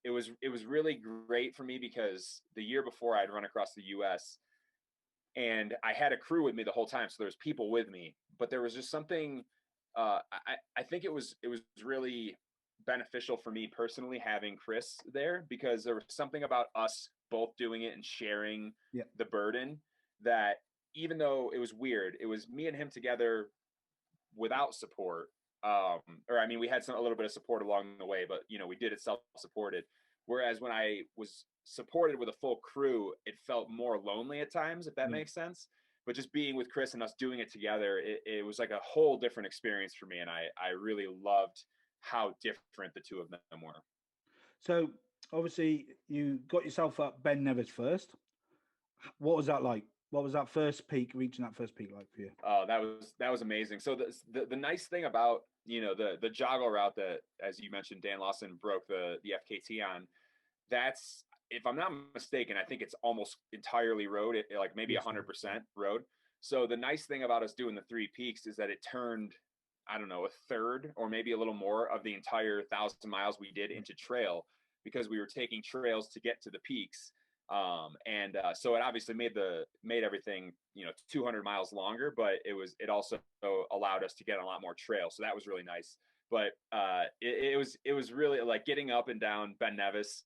it was really great for me because the year before I'd run across the US, and I had a crew with me the whole time. So there was people with me, but there was just something, I think it was really beneficial for me personally having Chris there, because there was something about us both doing it and sharing Yeah. the burden, that even though it was weird, it was me and him together without support. Or I mean, we had a little bit of support along the way, but we did it self-supported. Whereas when I was supported with a full crew, it felt more lonely at times, if that Yeah. makes sense. But just being with Chris and us doing it together, it was like a whole different experience for me, and I really loved how different the two of them were. So obviously you got yourself up Ben Nevis first. What was that like? What was that first peak, reaching that first peak like for you? Oh, that was amazing. So the nice thing about the joggle route that, as you mentioned, Dan Lawson broke the FKT on, that's, if I'm not mistaken, I think it's almost entirely road, like maybe Yes, 100% road. So the nice thing about us doing the Three Peaks is that it turned, I don't know, a third or maybe a little more of the entire 1,000 miles we did into trail, because we were taking trails to get to the peaks. And so it obviously made everything 200 miles longer, but it also allowed us to get on a lot more trail. So that was really nice. But it was really like getting up and down Ben Nevis.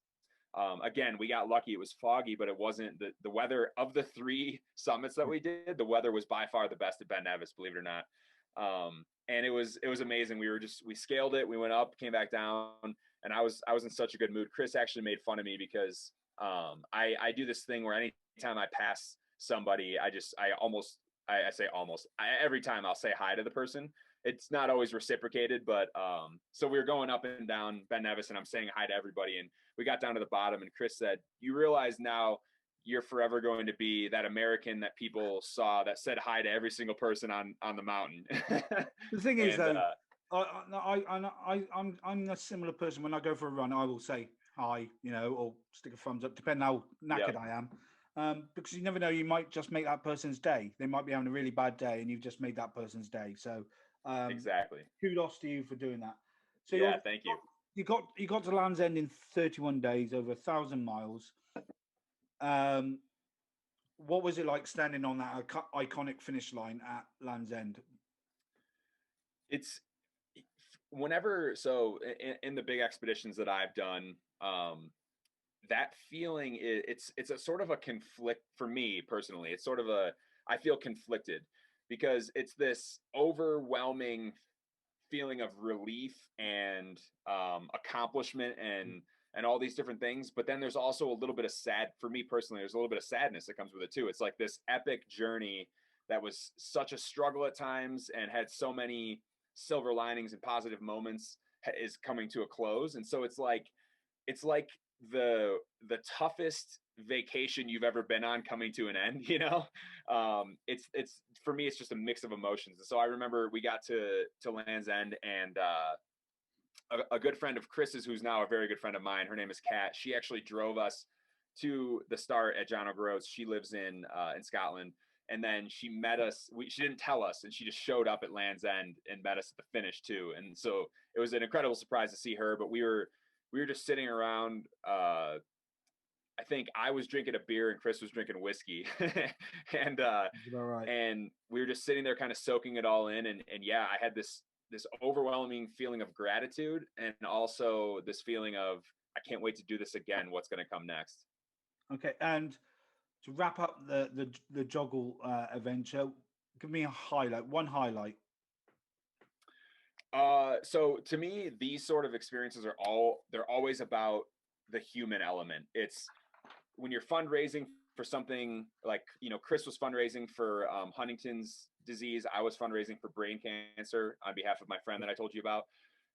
Again, we got lucky. It was foggy, but it wasn't the weather of the 3 summits that we did. The weather was by far the best at Ben Nevis, believe it or not. And it was amazing. We scaled it. We went up, came back down, and I was in such a good mood. Chris actually made fun of me because I do this thing where anytime I pass somebody, I say almost every time I'll say hi to the person. It's not always reciprocated, but so we were going up and down Ben Nevis, and I'm saying hi to everybody, and we got down to the bottom, and Chris said, "You realize now you're forever going to be that American that people saw that said hi to every single person on the mountain." The thing is, And though, I'm a similar person. When I go for a run, I will say hi, or stick a thumbs up, depending how yep, knackered I am. Because you never know, you might just make that person's day. They might be having a really bad day, and you've just made that person's day. So, um, exactly. kudos to you for doing that. So Yeah, thank you. you got to Land's End in 31 days, over 1,000 miles. Um, what was it like standing on that iconic finish line at Land's End? It's whenever so in the big expeditions that I've done, that feeling it's a sort of a conflict for me personally. It's sort of a I feel conflicted because it's this overwhelming feeling of relief and accomplishment and all these different things. But then there's also a little bit of sad for me personally. There's a little bit of sadness that comes with it too. It's like this epic journey that was such a struggle at times and had so many silver linings and positive moments is coming to a close. And so it's like the toughest vacation you've ever been on coming to an end, it's for me it's just a mix of emotions. And so I remember we got to Land's End, and a good friend of Chris's, who's now a very good friend of mine, her name is Kat. She actually drove us to the start at John O'Groats. She lives in Scotland, and then she met us. She didn't tell us, and she just showed up at Land's End and met us at the finish too. And so it was an incredible surprise to see her. But we were just sitting around. I think I was drinking a beer and Chris was drinking whiskey, and That's about right. and we were just sitting there, kind of soaking it all in. And yeah, I had this overwhelming feeling of gratitude, and also this feeling of I can't wait to do this again. What's going to come next? Okay, and to wrap up the joggle adventure, give me a highlight, one highlight. So to me, these sort of experiences they're always about the human element. It's when you're fundraising for something like, Chris was fundraising for Huntington's disease. I was fundraising for brain cancer on behalf of my friend that I told you about.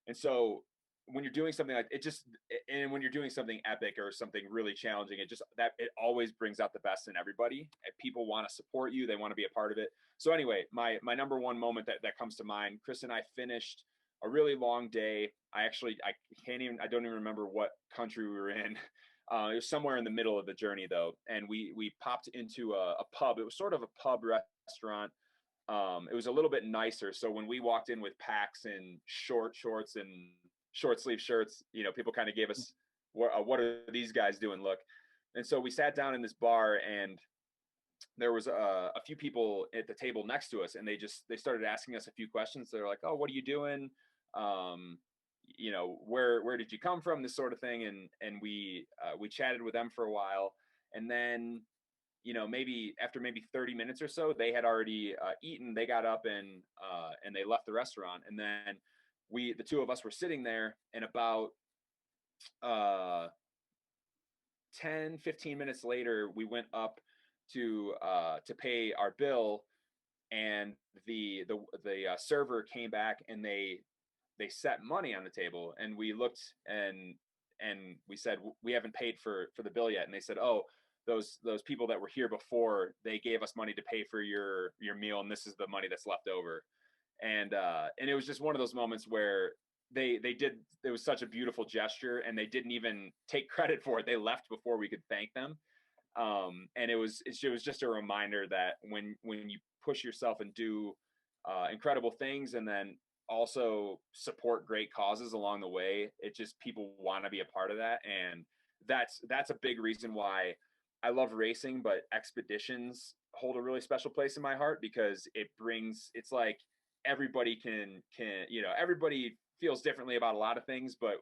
And so when you're doing something like it just and when you're doing something epic or something really challenging, it always brings out the best in everybody. And people want to support you, they want to be a part of it. So anyway, my number one moment that comes to mind, Chris and I finished a really long day. I don't even remember what country we were in. It was somewhere in the middle of the journey though, and we popped into a pub. It was sort of a pub restaurant. It was a little bit nicer. So when we walked in with packs and short shorts and short sleeve shirts, people kind of gave us what are these guys doing look. And so we sat down in this bar, and there was a few people at the table next to us, and they started asking us a few questions. They're like, "Oh, what are you doing? Um, where did you come from?" This sort of thing. And we chatted with them for a while, and then maybe after maybe 30 minutes or so, they had already eaten. They got up and they left the restaurant. And then the two of us were sitting there, and about uh, 10-15 minutes later, we went up to pay our bill, and the server came back, and they set money on the table, and we looked, and we said, we haven't paid for the bill yet. And they said, oh, those people that were here before, they gave us money to pay for your meal, and this is the money that's left over. And it was just one of those moments where they did, it was such a beautiful gesture, and they didn't even take credit for it. They left before we could thank them. And it was just a reminder that when you push yourself and do incredible things, and then also support great causes along the way, it just, people want to be a part of that. And that's a big reason why I love racing, but expeditions hold a really special place in my heart, because it's like everybody everybody feels differently about a lot of things, but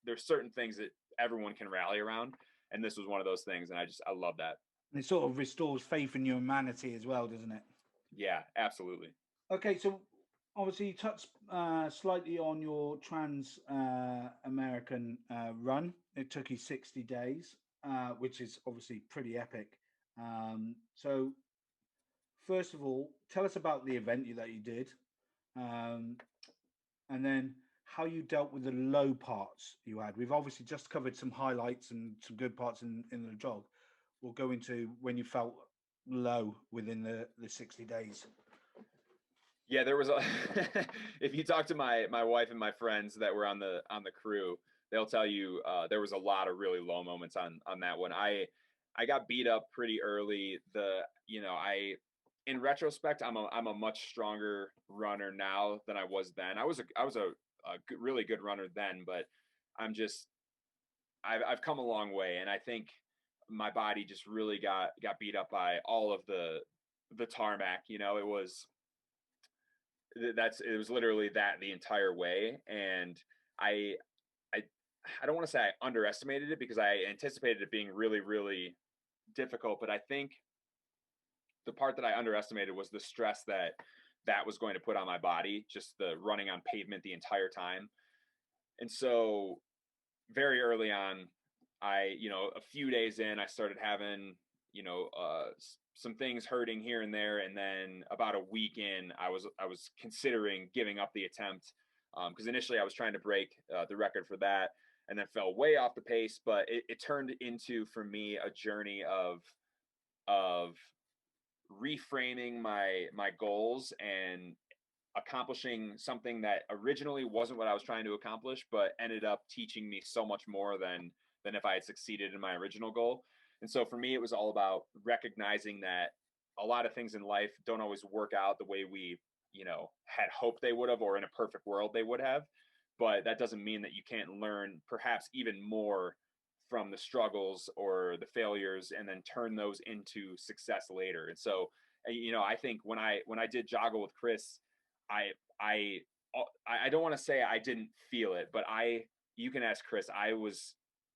there's certain things that everyone can rally around. And this was one of those things. And I love that. And it sort of restores faith in your humanity as well, doesn't it? Yeah, absolutely. Okay, so obviously you touched slightly on your trans American run. It took you 60 days, which is obviously pretty epic. So first of all, tell us about the event that you did, um, and then how you dealt with the low parts you had. We've obviously just covered some highlights and some good parts in the jog. We'll go into when you felt low within the 60 days. Yeah, there was a if you talk to my wife and my friends that were on the crew, they'll tell you there was a lot of really low moments on that one. I got beat up pretty early. I in retrospect, I'm a much stronger runner now than I was then. I was a really good runner then, but I'm just I've come a long way, and I think my body just really got beat up by all of the tarmac. It was it was literally that the entire way. And I I I don't want to say I underestimated it, because I anticipated it being really, really difficult, but I think the part that I underestimated was the stress that was going to put on my body, just the running on pavement the entire time. And so very early on, a few days in, I started having, some things hurting here and there. And then about a week in, I was considering giving up the attempt, because initially I was trying to break the record for that, and then fell way off the pace. But it turned into, for me, a journey of reframing my goals and accomplishing something that originally wasn't what I was trying to accomplish, but ended up teaching me so much more than if I had succeeded in my original goal. And so for me, it was all about recognizing that a lot of things in life don't always work out the way we, had hoped they would have, or in a perfect world they would have. But that doesn't mean that you can't learn perhaps even more from the struggles or the failures, and then turn those into success later. And so, I think when I did Joggle with Chris, I I I don't want to say I didn't feel it, but you can ask Chris.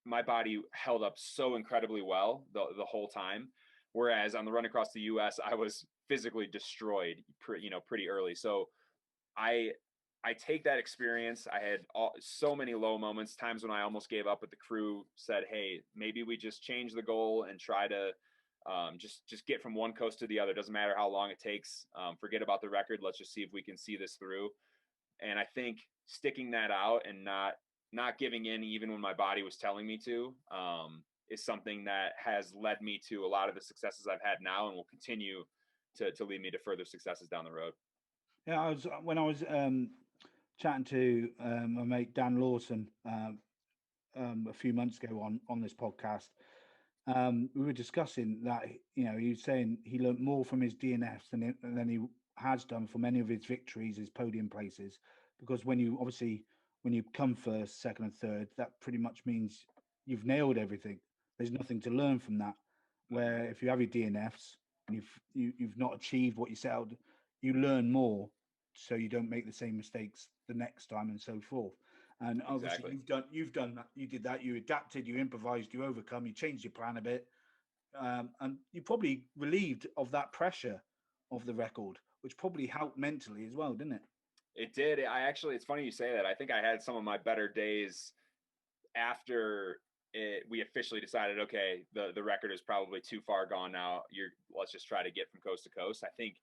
My body held up so incredibly well the whole time, whereas on the run across the U.S., I was physically destroyed, pretty early. So I I take that experience. I had so many low moments, times when I almost gave up, but the crew said, "Hey, maybe we just change the goal and try to just get from one coast to the other. Doesn't matter how long it takes. Forget about the record. Let's just see if we can see this through." And I think sticking that out and not giving in, even when my body was telling me to, is something that has led me to a lot of the successes I've had now, and will continue to lead me to further successes down the road. Yeah, when I was chatting to my mate Dan Lawson a few months ago on this podcast. We were discussing that, he was saying he learned more from his DNFs than he has done from any of his victories, his podium places, because when you come first, second, and third, that pretty much means you've nailed everything. There's nothing to learn from that. Where if you have your DNFs and you've not achieved what you set out, you learn more, so you don't make the same mistakes the next time, and so forth. And obviously, Exactly. you've done that. You did that. You adapted. You improvised. You overcome. You changed your plan a bit, and you probably relieved of that pressure of the record, which probably helped mentally as well, didn't it? It did. It's funny you say that. I think I had some of my better days after we officially decided, okay, the record is probably too far gone now. Let's just try to get from coast to coast. I think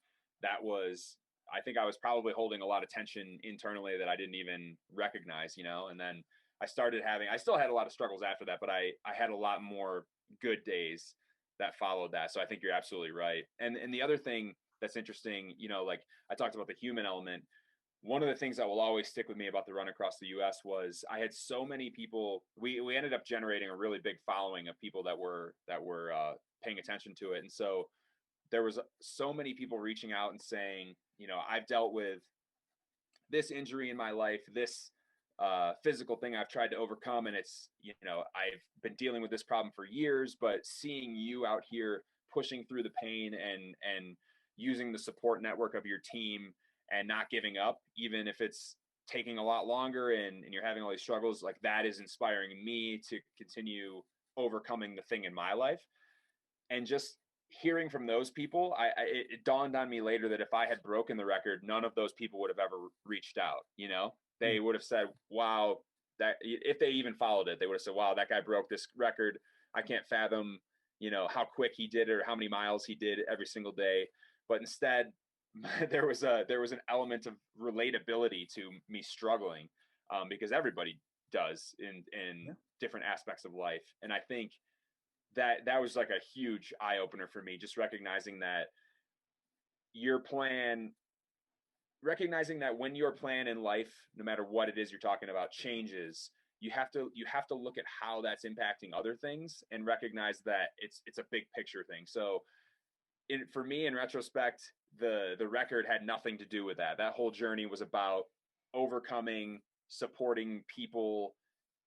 I was probably holding a lot of tension internally that I didn't even recognize, and then I still had a lot of struggles after that, but I had a lot more good days that followed that. So I think you're absolutely right. And the other thing that's interesting, like I talked about the human element. One of the things that will always stick with me about the run across the US was I had so many people. We ended up generating a really big following of people that were paying attention to it. And so there was so many people reaching out and saying, I've dealt with this injury in my life, this physical thing I've tried to overcome, and I've been dealing with this problem for years, but seeing you out here pushing through the pain and using the support network of your team and not giving up, even if it's taking a lot longer, and you're having all these struggles, like that is inspiring me to continue overcoming the thing in my life. And just hearing from those people, it dawned on me later that if I had broken the record, none of those people would have ever reached out. Mm. They would have said, "Wow," that if they even followed it, they would have said, "Wow, that guy broke this record. I can't fathom, how quick he did it or how many miles he did every single day." but instead there was an element of relatability to me struggling, because everybody does in Yeah. different aspects of life. And I think that was like a huge eye opener for me, just your plan recognizing that when your plan in life, no matter what it is you're talking about, changes, you have to look at how that's impacting other things and recognize that it's a big picture thing. So for me, in retrospect, the record had nothing to do with that. That whole journey was about overcoming, supporting people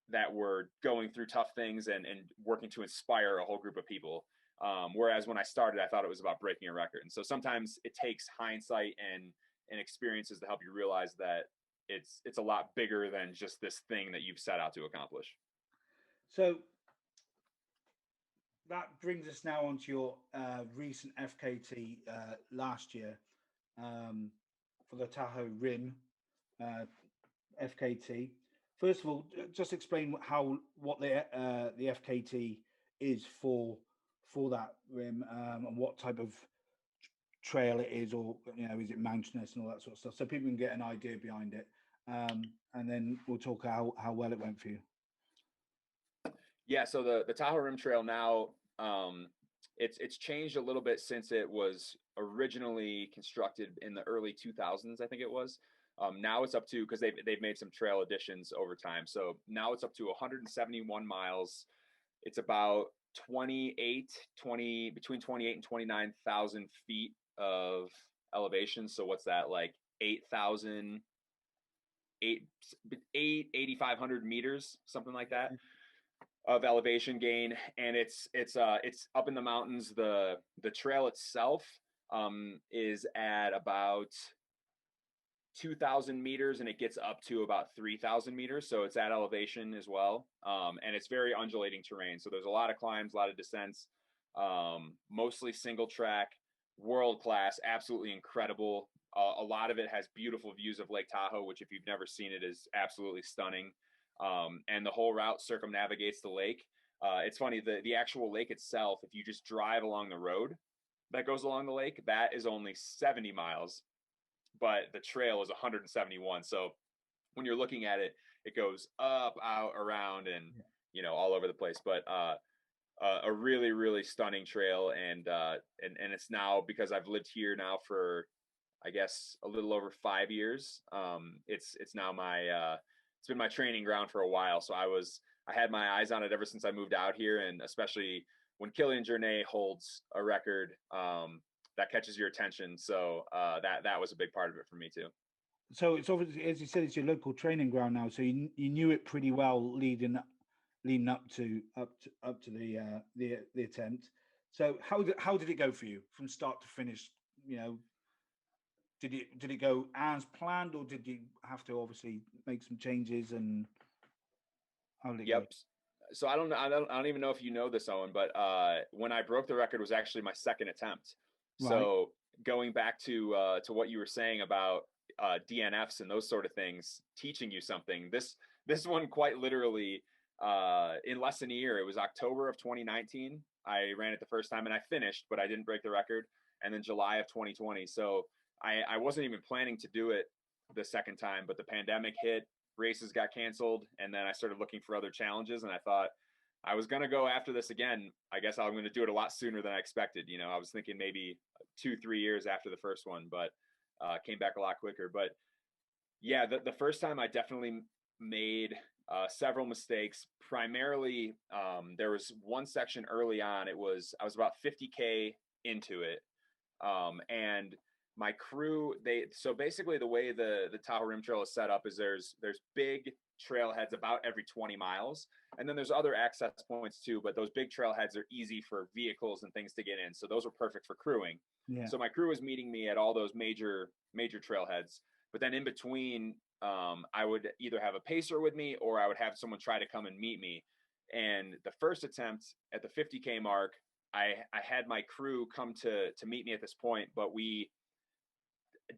that were going through tough things, and working to inspire a whole group of people. Whereas when I started, I thought it was about breaking a record. And so sometimes it takes hindsight and experiences to help you realize that it's a lot bigger than just this thing that you've set out to accomplish. So that brings us now onto your recent FKT last year, for the Tahoe Rim FKT. First of all, just explain what the FKT is for that rim, and what type of trail it is, or is it mountainous and all that sort of stuff, so people can get an idea behind it. And then we'll talk how well it went for you. Yeah, so the Tahoe Rim Trail now, it's changed a little bit since it was originally constructed in the early 2000s, I think it was. Now it's up to, because they've made some trail additions over time. So now it's up to 171 miles. It's about between 28 and 29,000 feet of elevation. So what's that, like 8,500 meters, something like that, of elevation gain. And it's up in the mountains. The trail itself is at about 2,000 meters, and it gets up to about 3,000 meters. So it's at elevation as well. And it's very undulating terrain. So there's a lot of climbs, a lot of descents, mostly single track, world class, absolutely incredible. A lot of it has beautiful views of Lake Tahoe, which if you've never seen it is absolutely stunning. And the whole route circumnavigates the lake. It's funny, the actual lake itself, if you just drive along the road that goes along the lake, that is only 70 miles, but the trail is 171. So when you're looking at it, it goes up, out, around, and all over the place. But a really, really stunning trail, and it's now, because I've lived here now for, I guess, a little over 5 years. It's now it's been my training ground for a while. So I had my eyes on it ever since I moved out here, and especially when Kilian Jornet holds a record that catches your attention. So that was a big part of it for me too. So it's obviously, as you said, it's your local training ground now. So you knew it pretty well leading up to the attempt. So how did it go for you from start to finish? Did it go as planned, or did you have to obviously make some changes, and how did it go? Yep. So I don't even know if you know this, Owen, but when I broke the record was actually my second attempt. Right. So going back to what you were saying about DNFs and those sort of things teaching you something, this one quite literally, in less than a year, it was October of 2019. I ran it the first time and I finished, but I didn't break the record. And then July of 2020. So I wasn't even planning to do it the second time, but the pandemic hit, races got canceled, and then I started looking for other challenges, and I thought I was going to go after this again. I guess I'm going to do it a lot sooner than I expected. I was thinking maybe 2-3 years after the first one, but came back a lot quicker. But yeah, the first time I definitely made several mistakes. Primarily, there was one section early on. I was about 50K into it, and my crew, so basically the way the Tahoe Rim Trail is set up is there's big trailheads about every 20 miles, and then there's other access points too, but those big trailheads are easy for vehicles and things to get in, so those are perfect for crewing. Yeah. So my crew was meeting me at all those major trailheads, but then in between, I would either have a pacer with me or I would have someone try to come and meet me. And the first attempt at the 50K mark, I had my crew come to meet me at this point, but we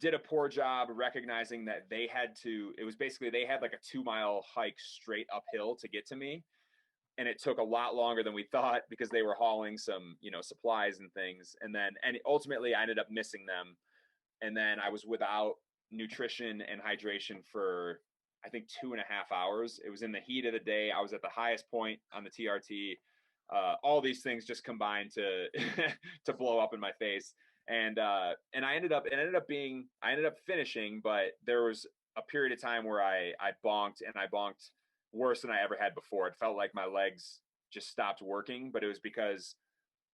did a poor job recognizing that they had like a 2-mile hike straight uphill to get to me. and it took a lot longer than we thought because they were hauling some, supplies and things. And ultimately I ended up missing them. And then I was without nutrition and hydration for, I think, 2.5 hours. It was in the heat of the day. I was at the highest point on the TRT. All these things just combined to to blow up in my face. And I ended up finishing, but there was a period of time where I bonked, and I bonked worse than I ever had before. It felt like my legs just stopped working, but it was because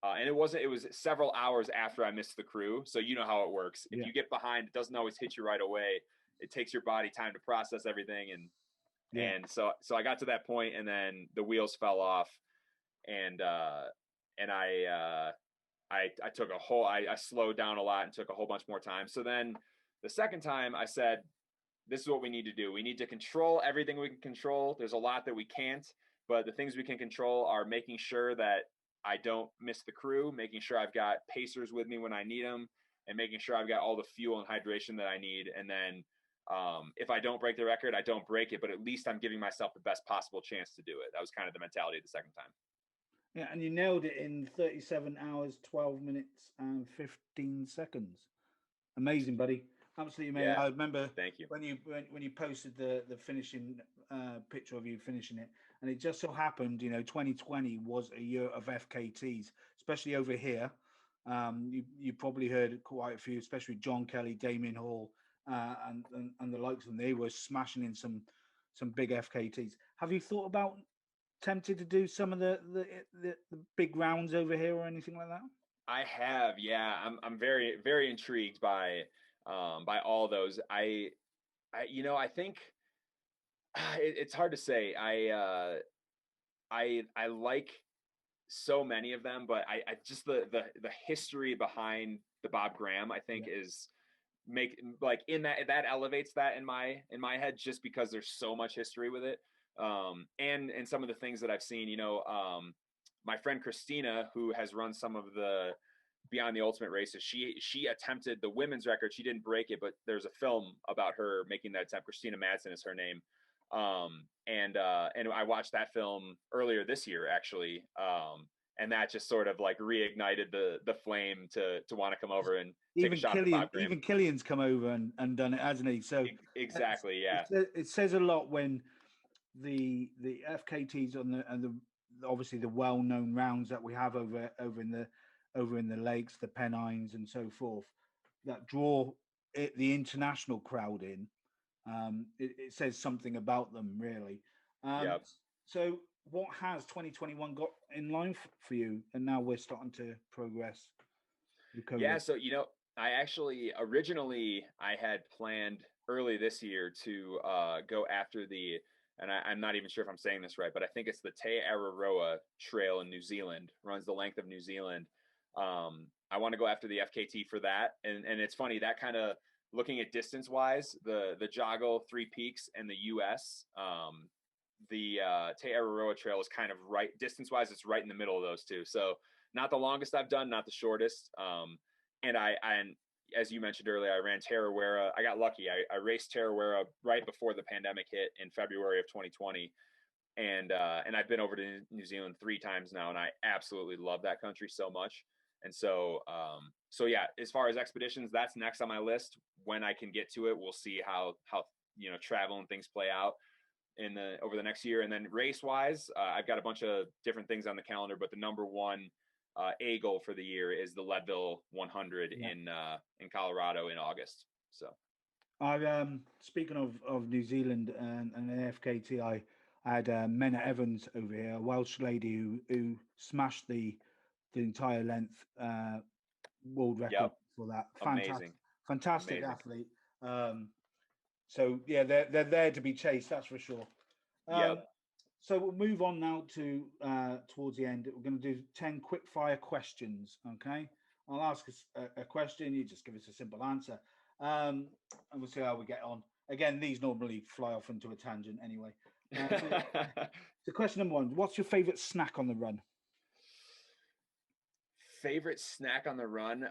and it was several hours after I missed the crew. So you know how it works. If you get behind, it doesn't always hit you right away. It takes your body time to process everything. And so I got to that point, and then the wheels fell off, and I took I slowed down a lot and took a whole bunch more time. So then the second time I said, this is what we need to do. We need to control everything we can control. There's a lot that we can't, but the things we can control are making sure that I don't miss the crew, making sure I've got pacers with me when I need them, and making sure I've got all the fuel and hydration that I need. And then if I don't break the record, I don't break it, but at least I'm giving myself the best possible chance to do it. That was kind of the mentality the second time. Yeah, and you nailed it in 37 hours, 12 minutes, and 15 seconds. Amazing, buddy. Absolutely amazing. Yeah, I remember thank you. when you posted the finishing picture of you finishing it, and it just so happened, 2020 was a year of FKTs, especially over here. You probably heard quite a few, especially John Kelly, Damien Hall, and the likes of them. They were smashing in some big FKTs. Have you thought about tempted to do some of the big rounds over here or anything like that? I have, yeah. I'm very, very intrigued by all those. I think it's hard to say. I like so many of them, but I just the history behind the Bob Graham, I think, is like in that elevates that in my head, just because there's so much history with it. And some of the things that I've seen, my friend Christina, who has run some of the Beyond the Ultimate races, she attempted the women's record. She didn't break it, but there's a film about her making that attempt. Christina Madsen is her name. And I watched that film earlier this year, actually. And that just sort of like reignited the flame to want to come over and take a shot at Bob Graham. Even Killian's come over and done it, hasn't he? So exactly, yeah. It says a lot when the FKTs and the obviously the well-known rounds that we have over in the lakes, the Pennines and so forth, that draw the international crowd in. It says something about them, really. Yep. So what has 2021 got in line for you? And now we're starting to progress. Yeah, so I actually originally I had planned early this year to go after and I'm not even sure if I'm saying this right, but I think it's the Te Araroa Trail in New Zealand. Runs the length of New Zealand. I want to go after the FKT for that, and it's funny that kind of looking at distance wise, the Joggle Three Peaks and the US, the Te Araroa Trail is kind of right distance wise. It's right in the middle of those two. So not the longest I've done, not the shortest. And as you mentioned earlier, I ran Tarawera. I got lucky. I raced Tarawera right before the pandemic hit in February of 2020. And I've been over to New Zealand 3 times now, and I absolutely love that country so much. And so yeah, as far as expeditions, that's next on my list. When I can get to it, we'll see how travel and things play out over the next year. And then race wise, I've got a bunch of different things on the calendar, but the number one A goal for the year is the Leadville 100 in Colorado in August. So I speaking of New Zealand and the FKT, I had Mena Evans over here, a Welsh lady who smashed the entire length world record for that. Amazing. Fantastic athlete. So yeah, they're there to be chased, that's for sure. So we'll move on now to towards the end. We're going to do 10 quick fire questions. Okay, I'll ask a question. You just give us a simple answer, and we'll see how we get on. Again, these normally fly off into a tangent anyway. So question number 1: what's your favorite snack on the run? Favorite snack on the run?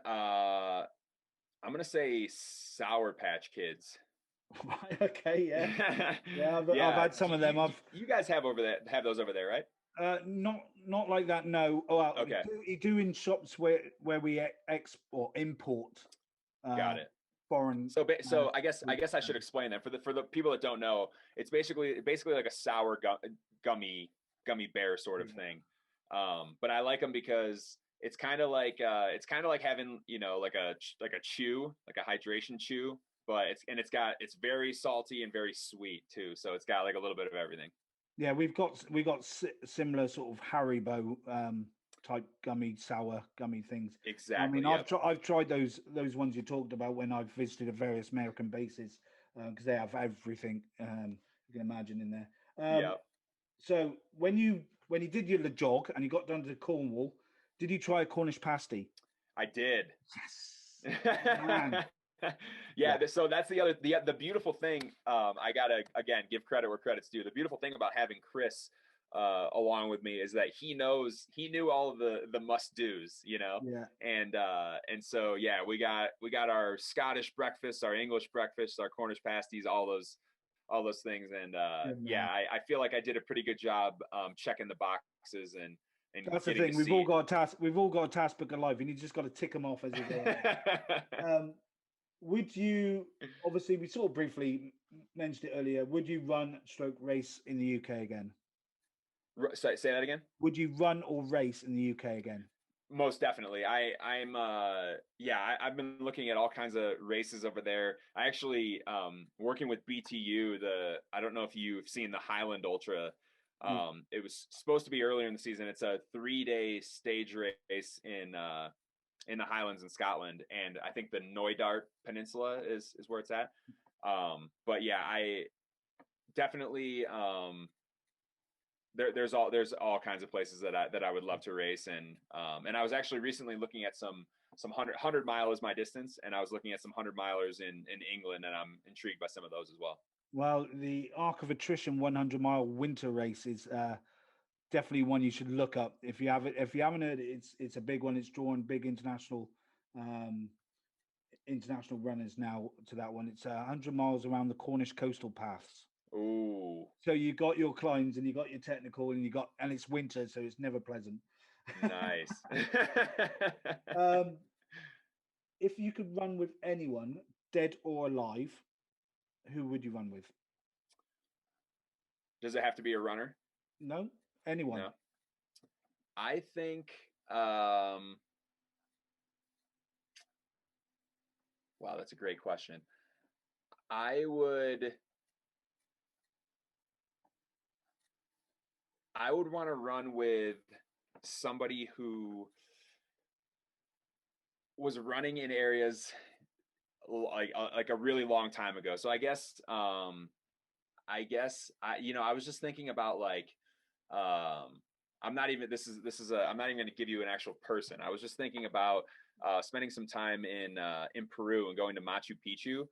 I'm gonna say Sour Patch Kids. Okay, yeah. I've had some of them. You guys have those over there, right? Not like that. No. Oh, well, Okay, you do in shops where we export import got uh, it. foreign. So I Fruits. guess I should explain that for the people that don't know, it's basically like a sour gummy bear sort of Yeah. thing. But I like them because it's kind of like having, you know, like a chew, like a hydration chew, but it's very salty and very sweet too. So it's got like a little bit of everything. Yeah, we got similar sort of Haribo type gummy sour gummy things. I Exactly. mean, Yep. I've tried those ones you talked about when I've visited various American bases because they have everything you can imagine in there. Yep. So when you did your jog and you got down to Cornwall, did you try a Cornish pasty? I did. Yes, man. Yeah, Yeah, so that's the beautiful thing. I gotta again give credit where credit's due. The beautiful thing about having Chris along with me is that he knew all of the must do's, you know, yeah. and so yeah, we got our Scottish breakfast, our English breakfast, our Cornish pasties, all those things, and Good yeah, man. I feel like I did a pretty good job checking the boxes and That's the getting to thing. see. We've all got a task book of life, and you just got to tick them off as you go. Would you, obviously, we sort of briefly mentioned it earlier, would you run stroke race in the UK again? Say that again. Would you run or race in the UK again? Most definitely. I'm yeah, I've been looking at all kinds of races over there. I actually working with BTU, I don't know if you've seen the Highland Ultra. Mm. It was supposed to be earlier in the season. It's a 3-day stage race in the Highlands in Scotland, and I think the Knoydart Peninsula is where it's at. But yeah, I definitely there's all kinds of places that I would love to race, and I was actually recently looking at some 100 mile is my distance, and I was looking at some 100 milers in England, and I'm intrigued by some of those as well. Well, the Arc of Attrition 100-mile winter race is definitely one you should look up if you haven't. If you haven't heard it, it's a big one. It's drawing big um, international runners now to that one. It's 100 miles around the Cornish coastal paths. Ooh, So you got your climbs and you got your technical and it's winter, so it's never pleasant. nice. um, if you could run with anyone, dead or alive, who would you run with? Does it have to be a runner? No, anyone. No. I think wow, that's a great question. I would I would want to run with somebody who was running in areas like a really long time ago. So I guess I was just thinking about like I'm not even I'm not even going to give you an actual person. I was just thinking about spending some time in Peru and going to Machu Picchu.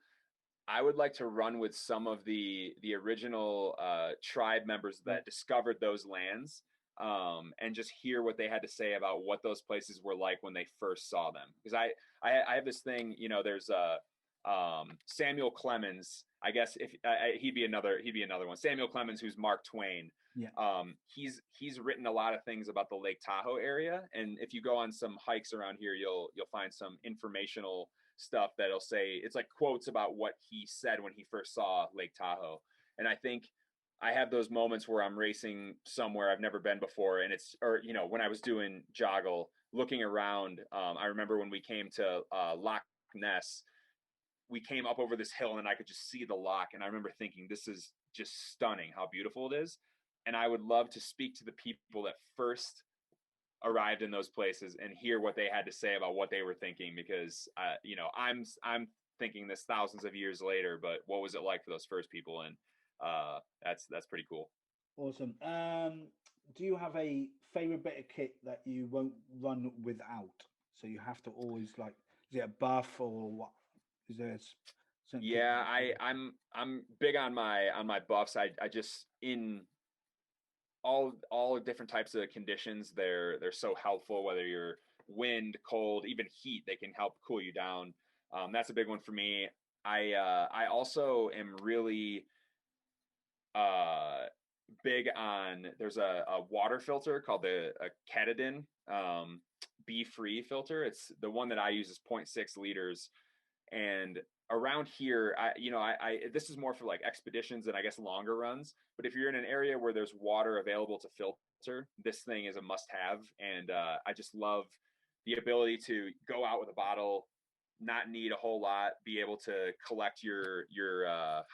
I would like to run with some of the original tribe members Yeah. that discovered those lands, and just hear what they had to say about what those places were like when they first saw them. Because I have this thing, you know, there's Samuel Clemens. I guess if he'd be another one. Samuel Clemens, who's Mark Twain. Yeah. He's written a lot of things about the Lake Tahoe area, and if you go on some hikes around here, you'll find some informational stuff that'll say it's like quotes about what he said when he first saw Lake Tahoe. And I think I have those moments where I'm racing somewhere I've never been before, and or you know, when I was doing joggle, looking around. I remember when we came to Loch Ness, we came up over this hill, and I could just see the loch, and I remember thinking, this is just stunning how beautiful it is. And I would love to speak to the people that first arrived in those places and hear what they had to say about what they were thinking, because you know, I'm thinking this thousands of years later, but what was it like for those first people? And that's pretty cool. Awesome. Do you have a favorite bit of kit that you won't run without? So you have to always like, is it a buff or what? Is there certain kit? Yeah, I'm big on my buffs. I just in all different types of conditions, they're so helpful, whether you're wind, cold, even heat, they can help cool you down. That's a big one for me. I also am really big on, there's a water filter called a Katadyn Be Free filter. It's the one that I use is 0.6 liters. And around here, I this is more for like expeditions and I guess longer runs. But if you're in an area where there's water available to filter, this thing is a must-have. And I just love the ability to go out with a bottle, not need a whole lot, be able to collect your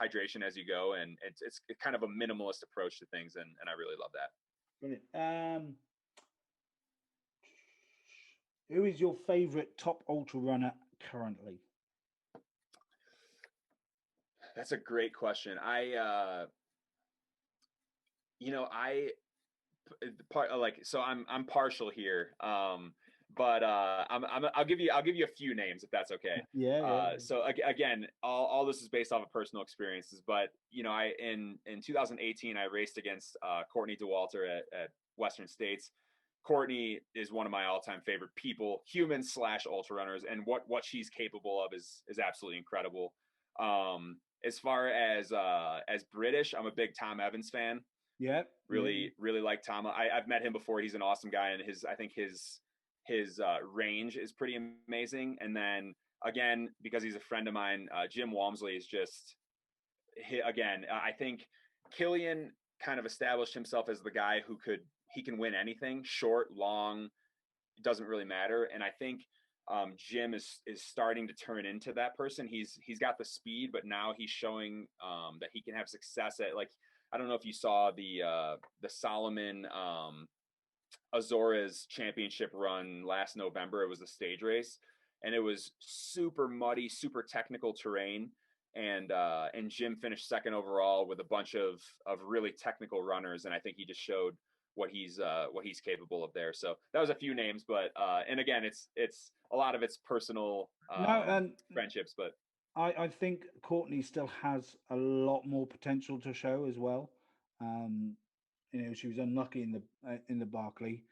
hydration as you go, and it's kind of a minimalist approach to things, and I really love that. Brilliant. Who is your favorite top ultra runner currently? That's a great question. I I'm partial here. But I'll give you a few names if that's okay. Yeah. So again, all this is based off of personal experiences. But I in 2018 I raced against Courtney Dauwalter at Western States. Courtney is one of my all-time favorite people, humans / ultra runners, and what she's capable of is absolutely incredible. As far as British, I'm a big Tom Evans fan. Yeah. Really like Tom. I've met him before. He's an awesome guy, and I think his range is pretty amazing. And then again, because he's a friend of mine, Jim Walmsley is just, again, I think Killian kind of established himself as the guy who can win anything, short, long, it doesn't really matter. And I think Jim is starting to turn into that person. He's got the speed, but now he's showing that he can have success at, like, I don't know if you saw the Solomon Azores championship run last November. It was a stage race, and it was super muddy, super technical terrain. And Jim finished second overall with a bunch of really technical runners. And I think he just showed what he's capable of there. So that was a few names, but and again, it's a lot of it's personal friendships, but I think Courtney still has a lot more potential to show as well. She was unlucky in the Barkley,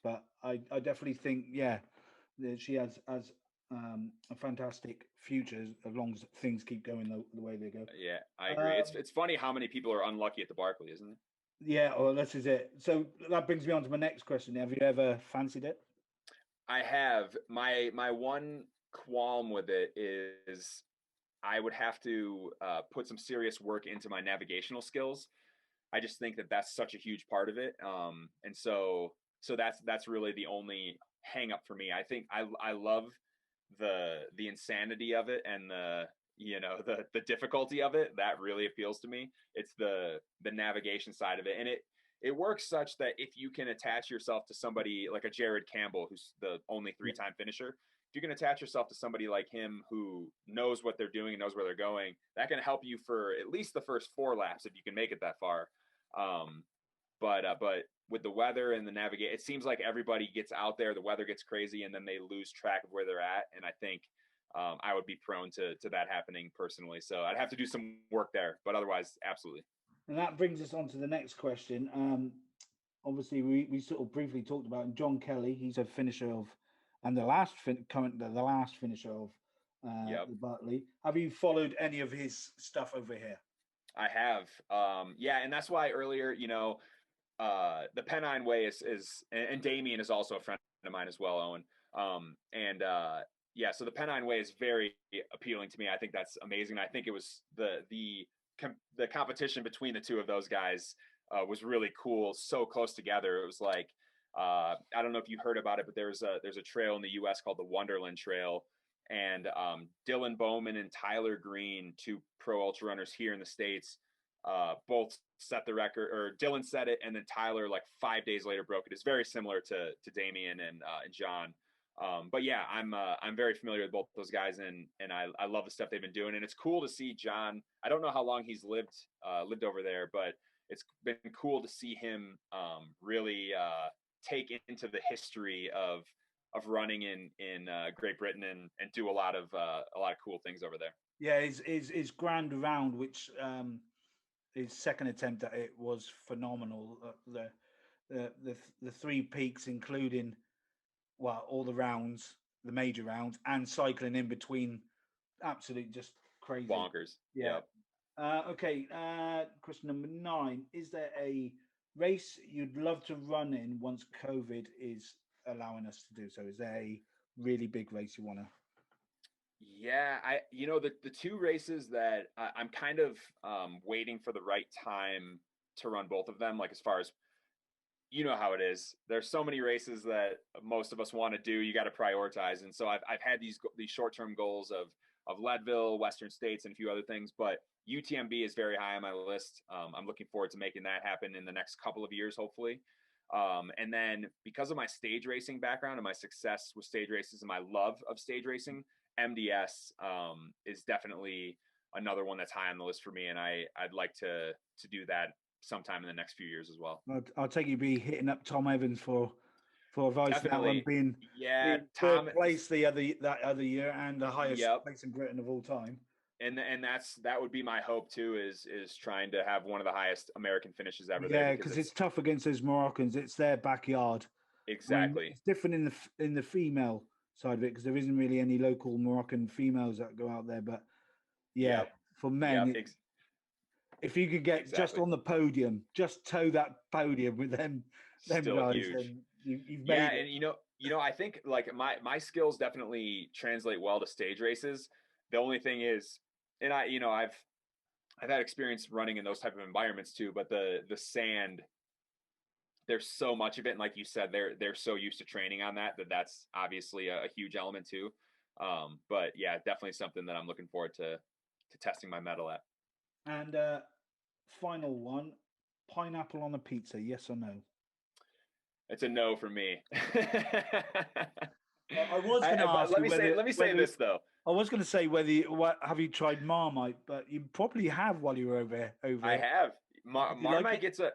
but I definitely think that she has a fantastic future as long as things keep going the way they go. Yeah, I agree. It's funny how many people are unlucky at the Barkley, isn't it? Yeah, well, this is it. So that brings me on to my next question. Have you ever fancied it? I have. My one qualm with it is I would have to put some serious work into my navigational skills. I just think that that's such a huge part of it, and so that's really the only hang up for me. I think I love the insanity of it and the difficulty of it. That really appeals to me. It's the navigation side of it, and it works such that if you can attach yourself to somebody like a Jared Campbell, who's the only 3-time finisher, if you can attach yourself to somebody like him who knows what they're doing and knows where they're going, that can help you for at least the first 4 laps if you can make it that far. But with the weather and the navigate, it seems like everybody gets out there, the weather gets crazy, and then they lose track of where they're at. And I think I would be prone to that happening personally. So I'd have to do some work there, but otherwise, absolutely. And that brings us on to the next question. Obviously, we sort of briefly talked about John Kelly. He's a finisher of, and the last finisher of the Barkley. Have you followed any of his stuff over here? I have. And that's why earlier, the Pennine Way is and Damien is also a friend of mine as well, Owen. So the Pennine Way is very appealing to me. I think that's amazing. I think it was the competition between the two of those guys was really cool. So close together. It was like, I don't know if you heard about it, but there's a trail in the U.S. called the Wonderland Trail, and Dylan Bowman and Tyler Green, 2 pro ultra runners here in the States, both set the record, or Dylan set it, and then Tyler, like 5 days later, broke it. It's very similar to Damien and John. But yeah, I'm very familiar with both those guys, and I love the stuff they've been doing. And it's cool to see John. I don't know how long he's lived over there, but it's been cool to see him really take into the history of running in Great Britain and do a lot of cool things over there. Yeah, his grand round, which his second attempt at it was phenomenal. The 3 peaks, including all the rounds, the major rounds, and cycling in between, absolutely just crazy. Bonkers. Yeah. Okay, question number 9. Is there a race you'd love to run in once COVID is allowing us to do so? Is there a really big race you want to? Yeah, the two races that I'm kind of waiting for the right time to run both of them. Like as far as you know how it is, there's so many races that most of us want to do. You got to prioritize, and so I've had these short term goals of Leadville, Western States, and a few other things, but UTMB is very high on my list. I'm looking forward to making that happen in the next couple of years, hopefully. And then because of my stage racing background and my success with stage races and my love of stage racing, MDS is definitely another one that's high on the list for me, and I'd like to do that sometime in the next few years as well. I'll take you be hitting up Tom Evans for advice for that one, Definitely. being Tom. third place that other year and the highest Yep. place in Britain of all time. And that would be my hope too, is trying to have one of the highest American finishes ever. Yeah, because it's tough against those Moroccans. It's their backyard. Exactly. I mean, it's different in the female side of it because there isn't really any local Moroccan females that go out there. But yeah, Yep. for men, if you could get just on the podium, just toe that podium with them still guys, huge. then you've made it. And I think like my skills definitely translate well to stage races. The only thing is, and I've had experience running in those type of environments too, but the sand, there's so much of it, and like you said, they're so used to training on that's obviously a huge element too. But yeah, definitely something that I'm looking forward to testing my mettle at. And final one, pineapple on a pizza, yes or no? It's a no for me. I was going to ask. Let me say this though. I was going to say have you tried Marmite, but you probably have while you were over. I have. Marmite gets a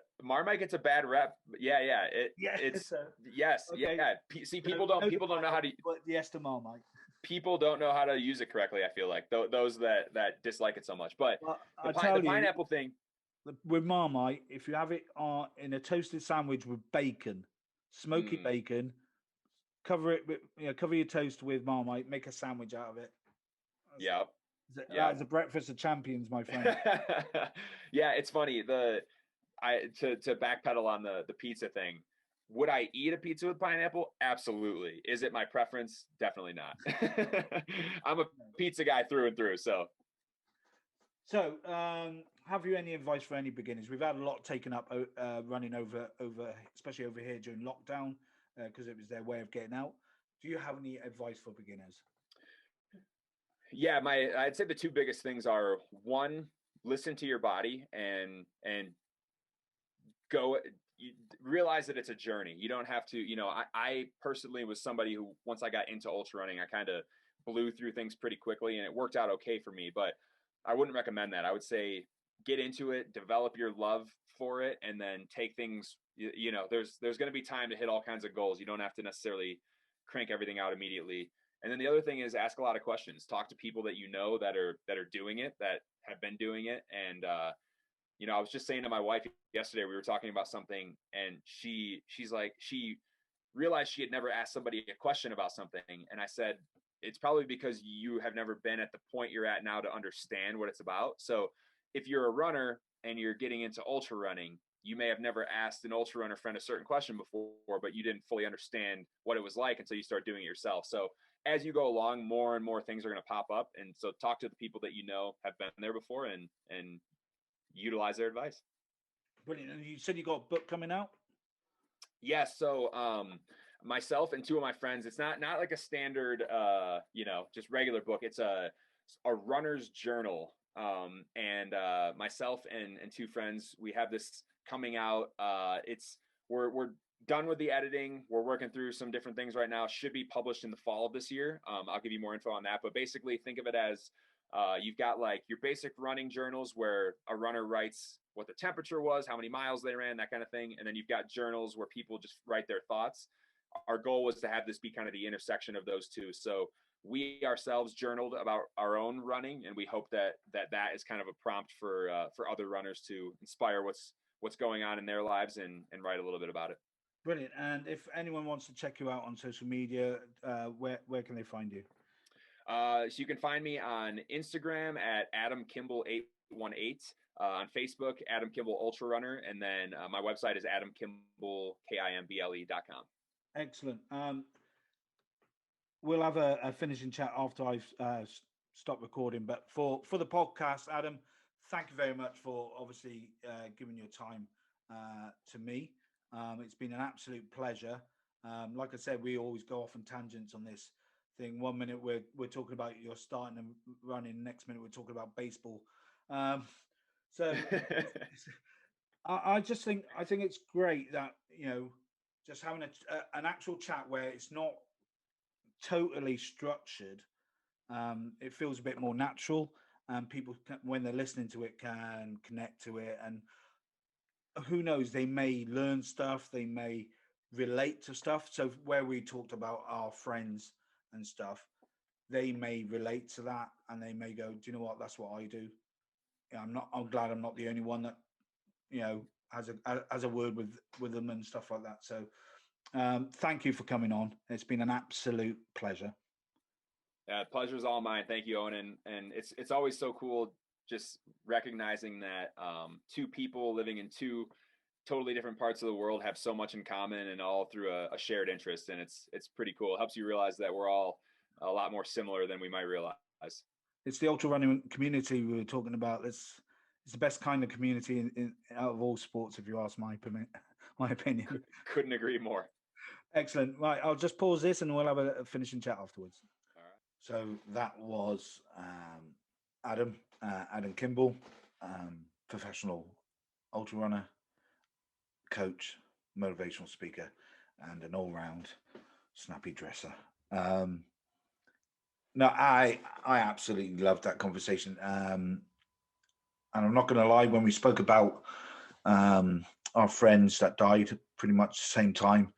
bad rep. Yeah. Yes. Okay. Yeah. See, people don't know how to. But yes to Marmite. People don't know how to use it correctly. I feel like those that dislike it so much. But the pineapple thing with Marmite, if you have it in a toasted sandwich with bacon, smoky bacon, cover your toast with Marmite, make a sandwich out of it. Yeah. That's a breakfast of champions, my friend. Yeah, it's funny. To backpedal on the pizza thing. Would I eat a pizza with pineapple? Absolutely. Is it my preference? Definitely not. I'm a pizza guy through and through. So, have you any advice for any beginners? We've had a lot taken up running over, especially over here during lockdown, because it was their way of getting out. Do you have any advice for beginners? Yeah, I'd say the two biggest things are, one, listen to your body and go. You realize that it's a journey. You don't have to, I personally was somebody who, once I got into ultra running, I kind of blew through things pretty quickly and it worked out okay for me, but I wouldn't recommend that. I would say get into it, develop your love for it, and then take things, there's going to be time to hit all kinds of goals. You don't have to necessarily crank everything out immediately. And then the other thing is ask a lot of questions, talk to people that that are doing it, that have been doing it. And, I was just saying to my wife yesterday, we were talking about something, and she's like, she realized she had never asked somebody a question about something. And I said, it's probably because you have never been at the point you're at now to understand what it's about. So if you're a runner and you're getting into ultra running, you may have never asked an ultra runner friend a certain question before, but you didn't fully understand what it was like until you start doing it yourself. So as you go along, more and more things are going to pop up. And so talk to the people that have been there before and utilize their advice. Brilliant. And you said you got a book coming out? Yes. So myself and two of my friends, it's not like a standard, just regular book. It's a runner's journal. And myself and two friends, we have this coming out. We're done with the editing. We're working through some different things right now. Should be published in the fall of this year. I'll give you more info on that, but basically think of it as you've got like your basic running journals where a runner writes what the temperature was, how many miles they ran, that kind of thing. And then you've got journals where people just write their thoughts. Our goal was to have this be kind of the intersection of those two. So we ourselves journaled about our own running, and we hope that is kind of a prompt for other runners to inspire what's going on in their lives and write a little bit about it. Brilliant. And if anyone wants to check you out on social media, where can they find you? So you can find me on Instagram at Adam Kimble 818. On Facebook, Adam Kimble Ultra Runner, and then my website is adamkimble.com. Excellent. We'll have a finishing chat after I've stopped recording. But for the podcast, Adam, thank you very much for obviously giving your time to me. It's been an absolute pleasure. Like I said, we always go off on tangents on this thing. 1 minute we're talking about you're starting and running. Next minute we're talking about baseball. So I just think it's great that just having an actual chat where it's not totally structured. It feels a bit more natural, and people when they're listening to it can connect to it, and who knows, they may learn stuff, they may relate to stuff. So where we talked about our friends and stuff, they may relate to that, and they may go, do you know what, that's what I do. I'm glad I'm not the only one that has a word with them and stuff like that. So thank you for coming on. It's been an absolute pleasure. Yeah, pleasure's all mine. Thank you, Owen. And it's always so cool just recognizing that two people living in two totally different parts of the world have so much in common, and all through a shared interest. And it's pretty cool. It helps you realize that we're all a lot more similar than we might realize. It's the ultra running community we were talking about. It's the best kind of community out of all sports, if you ask my opinion. Couldn't agree more. Excellent. Right, I'll just pause this and we'll have a finishing chat afterwards. All right. So that was Adam Kimble, professional ultra runner, coach, motivational speaker, and an all-round snappy dresser. No, I absolutely loved that conversation. And I'm not going to lie, when we spoke about our friends that died pretty much the same time,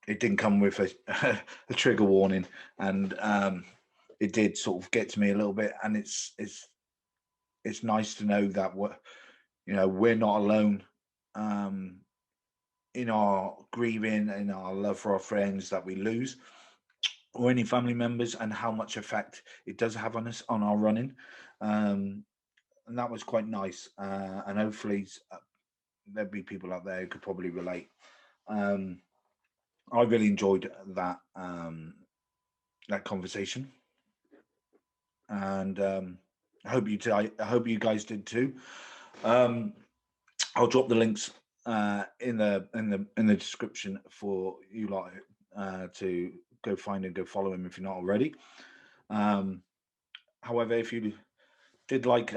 it didn't come with a trigger warning, and it did sort of get to me a little bit. And it's nice to know that we're not alone in our grieving, in our love for our friends that we lose, or any family members, and how much effect it does have on us on our running. And that was quite nice. And hopefully there'll be people out there who could probably relate. I really enjoyed that conversation, and I hope you guys did too. I'll drop the links in the description for you lot to go find and go follow him if you're not already. However, if you did like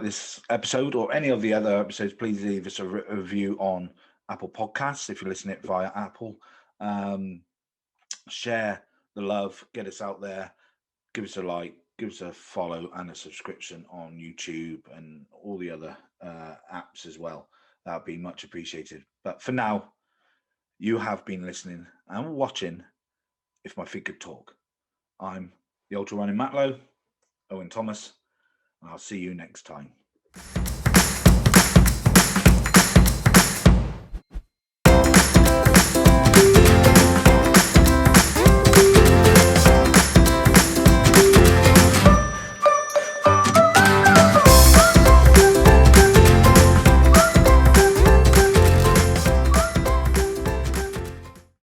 this episode or any of the other episodes, please leave us a review on Apple Podcasts if you're listening via Apple. Share the love, get us out there, give us a like, give us a follow and a subscription on YouTube and all the other apps as well. That'd be much appreciated. But for now, you have been listening and watching If My Feet Could Talk. I'm the ultra running Matlow, Owen Thomas, and I'll see you next time.